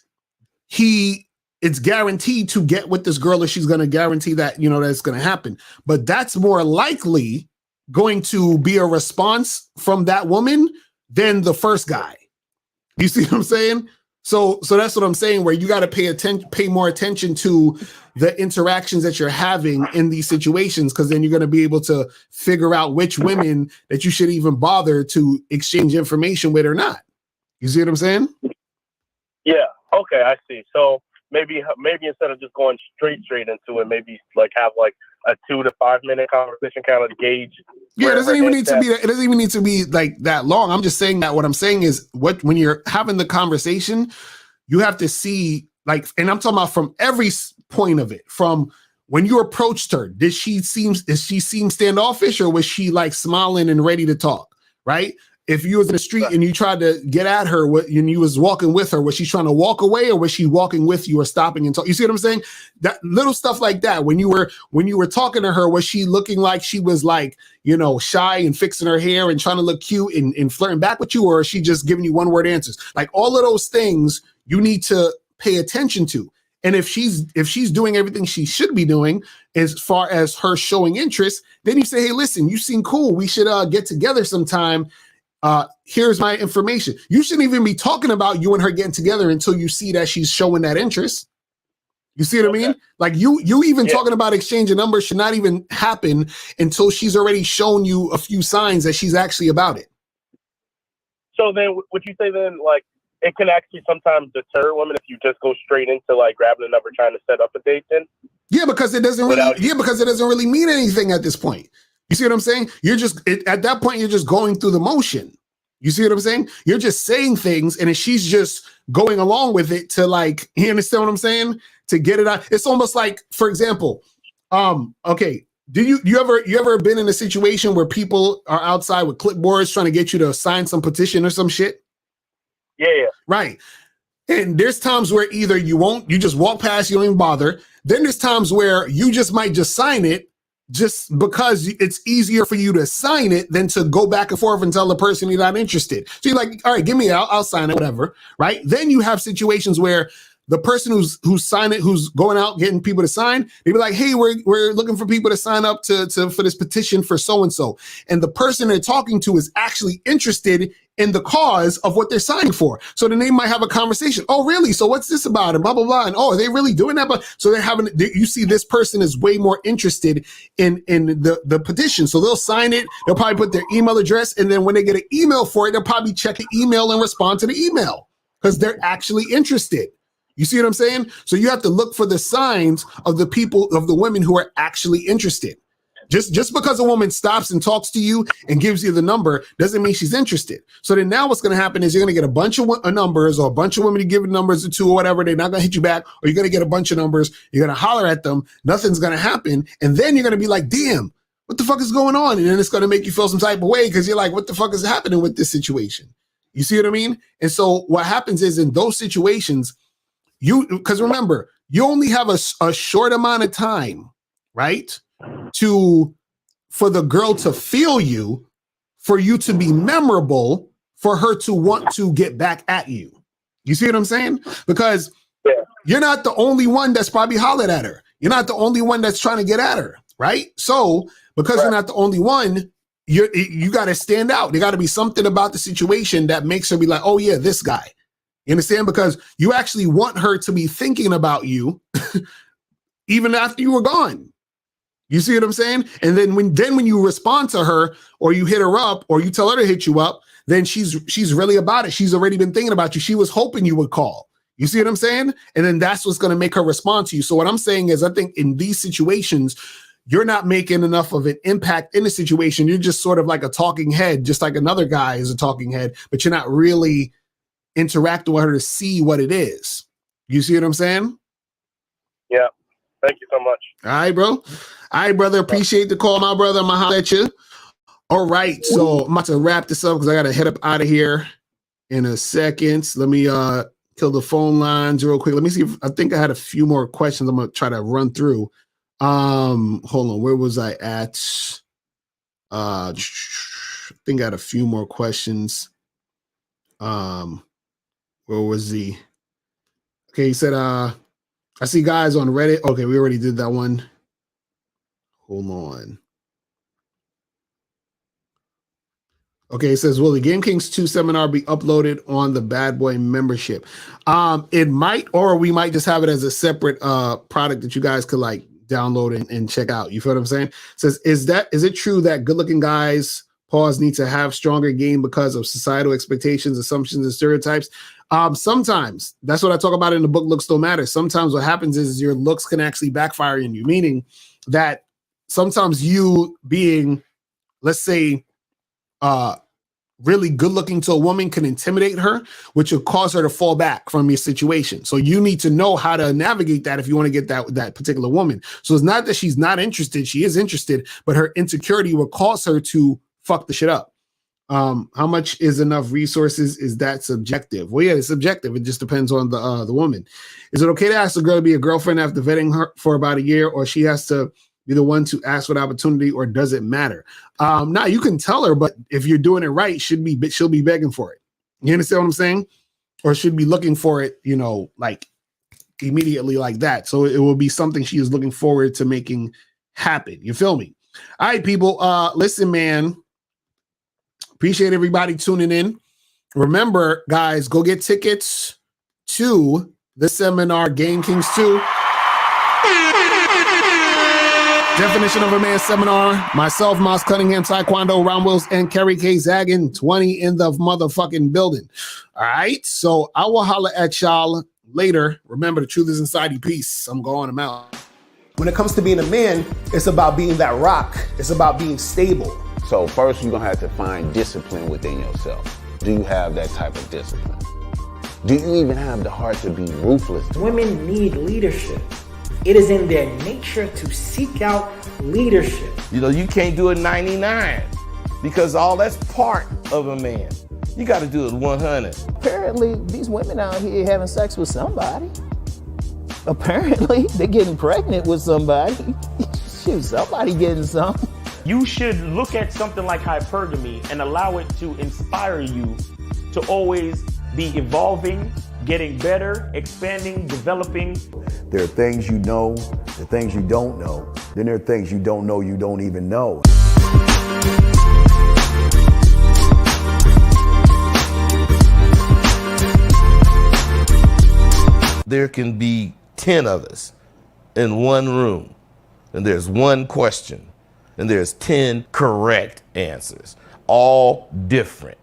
it's guaranteed to get with this girl or she's going to guarantee that, you know, that's going to happen. But that's more likely going to be a response from that woman than the first guy. You see what I'm saying? So that's what I'm saying, where you got to pay more attention to the interactions that you're having in these situations, because then you're going to be able to figure out which women that you should even bother to exchange information with or not. You see what I'm saying? Yeah. Okay, I see. So maybe instead of just going straight into it, maybe like have like a 2 to 5 minute conversation, kind of gauge. Yeah, it doesn't even need to be like that long. I'm just saying that what I'm saying is when you're having the conversation, you have to see, like, and I'm talking about from every point of it, from when you approached her, did she seem standoffish, or was she like smiling and ready to talk? Right? If you was in the street and you tried to get at her and you was walking with her, was she trying to walk away, or was she walking with you or stopping and talk? You see what I'm saying? That little stuff like that. When you were talking to her, was she looking like she was like, you know, shy and fixing her hair and trying to look cute and flirting back with you, or is she just giving you one word answers? Like all of those things you need to pay attention to. And if she's doing everything she should be doing as far as her showing interest, then you say, hey, listen, you seem cool. We should get together sometime. Here's my information. You shouldn't even be talking about you and her getting together until you see that she's showing that interest. You see what I mean? Like you even talking about exchanging numbers should not even happen until she's already shown you a few signs that she's actually about it. So then, would you say then, like, it can actually sometimes deter women if you just go straight into like grabbing a number, trying to set up a date? Then, yeah, because it doesn't really mean anything at this point. You see what I'm saying? At that point, you're just going through the motion. You see what I'm saying? You're just saying things, and if she's just going along with it to like, you understand what I'm saying? To get it out. It's almost like, for example, okay. Do you ever been in a situation where people are outside with clipboards trying to get you to sign some petition or some shit? Yeah. Right. And there's times where either you just walk past, you don't even bother. Then there's times where you just might just sign it just because it's easier for you to sign it than to go back and forth and tell the person you're not interested. So you're like, all right, give me I'll sign it, whatever. Right. Then you have situations where the person who's signed it, who's going out getting people to sign, they be like, hey, we're looking for people to sign up for this petition for so-and-so. And the person they're talking to is actually interested in the cause of what they're signing for. So then they might have a conversation. Oh, really? So what's this about? And blah, blah, blah. And oh, are they really doing that? But so you see this person is way more interested in the petition. So they'll sign it. They'll probably put their email address. And then when they get an email for it, they'll probably check the email and respond to the email because they're actually interested. You see what I'm saying? So you have to look for the signs of the women who are actually interested. Just because a woman stops and talks to you and gives you the number doesn't mean she's interested. So then now what's going to happen is you're going to get a bunch of numbers or a bunch of women to give numbers to or whatever. They're not going to hit you back, or you're going to get a bunch of numbers. You're going to holler at them. Nothing's going to happen. And then you're going to be like, damn, what the fuck is going on? And then it's going to make you feel some type of way because you're like, what the fuck is happening with this situation? You see what I mean? And so what happens is in those situations, because remember, you only have a short amount of time, right? For the girl to feel you, for you to be memorable, for her to want to get back at you. You see what I'm saying? Because you're not the only one that's probably hollered at her. You're not the only one that's trying to get at her, right? So because you're not the only one, you got to stand out. There got to be something about the situation that makes her be like, oh yeah, this guy. You understand? Because you actually want her to be thinking about you even after you were gone. You see what I'm saying? And then when you respond to her or you hit her up or you tell her to hit you up, then she's really about it. She's already been thinking about you. She was hoping you would call. You see what I'm saying? And then that's what's going to make her respond to you. So what I'm saying is I think in these situations, you're not making enough of an impact in the situation. You're just sort of like a talking head, just like another guy is a talking head, but you're not really interacting with her to see what it is. You see what I'm saying? Yeah. Thank you so much. All right, bro. All right, brother. Appreciate the call, my brother. I'm gonna holler at you. All right. So I'm about to wrap this up because I gotta head up out of here in a second. Let me kill the phone lines real quick. Let me see if I think I had a few more questions I'm gonna try to run through. Hold on. Where was I at? I think I had a few more questions. Where was he? Okay, he said, I see guys on Reddit. Okay, we already did that one. Hold on. Okay, it says, will the Game Kings 2 seminar be uploaded on the Bad Boy membership? It might, or we might just have it as a separate product that you guys could like download and check out. You feel what I'm saying? It says, is it true that good-looking guys need to have stronger game because of societal expectations, assumptions, and stereotypes? Sometimes. That's what I talk about in the book, Looks Don't Matter. Sometimes what happens is your looks can actually backfire on you, meaning that sometimes you being, let's say, really good looking to a woman can intimidate her, which will cause her to fall back from your situation. So you need to know how to navigate that if you want to get that particular woman. So it's not that she's not interested. She is interested, but her insecurity will cause her to fuck the shit up. How much is enough resources? Is that subjective? Well, yeah, it's subjective. It just depends on the woman. Is it okay to ask a girl to be a girlfriend after vetting her for about a year, or she has to be the one to ask for the opportunity, or does it matter? Now you can tell her, but if you're doing it right, she'll be begging for it. You understand what I'm saying? Or should be looking for it, like immediately like that. So it will be something she is looking forward to making happen. You feel me? All right, people. Listen, man. Appreciate everybody tuning in. Remember, guys, go get tickets to the seminar, Game Kings 2. Definition of a Man seminar. Myself, Moss Cunningham, Taekwondo, Ron Wills, and Kerry K. Zaggin, 20 in the motherfucking building. All right. So I will holler at y'all later. Remember, the truth is inside you. Peace. I'm going. I'm out. When it comes to being a man, it's about being that rock. It's about being stable. So first, you're going to have to find discipline within yourself. Do you have that type of discipline? Do you even have the heart to be ruthless? Women need leadership. It is in their nature to seek out leadership. You know, you can't do it 99 because all that's part of a man. You got to do it 100. Apparently, these women out here having sex with somebody. Apparently, they're getting pregnant with somebody. Shoot, somebody getting some. You should look at something like hypergamy and allow it to inspire you to always be evolving, getting better, expanding, developing. There are things you know, there are things you don't know. Then there are things you don't know you don't even know. There can be 10 of us in one room, and there's one question, and there's 10 correct answers, all different.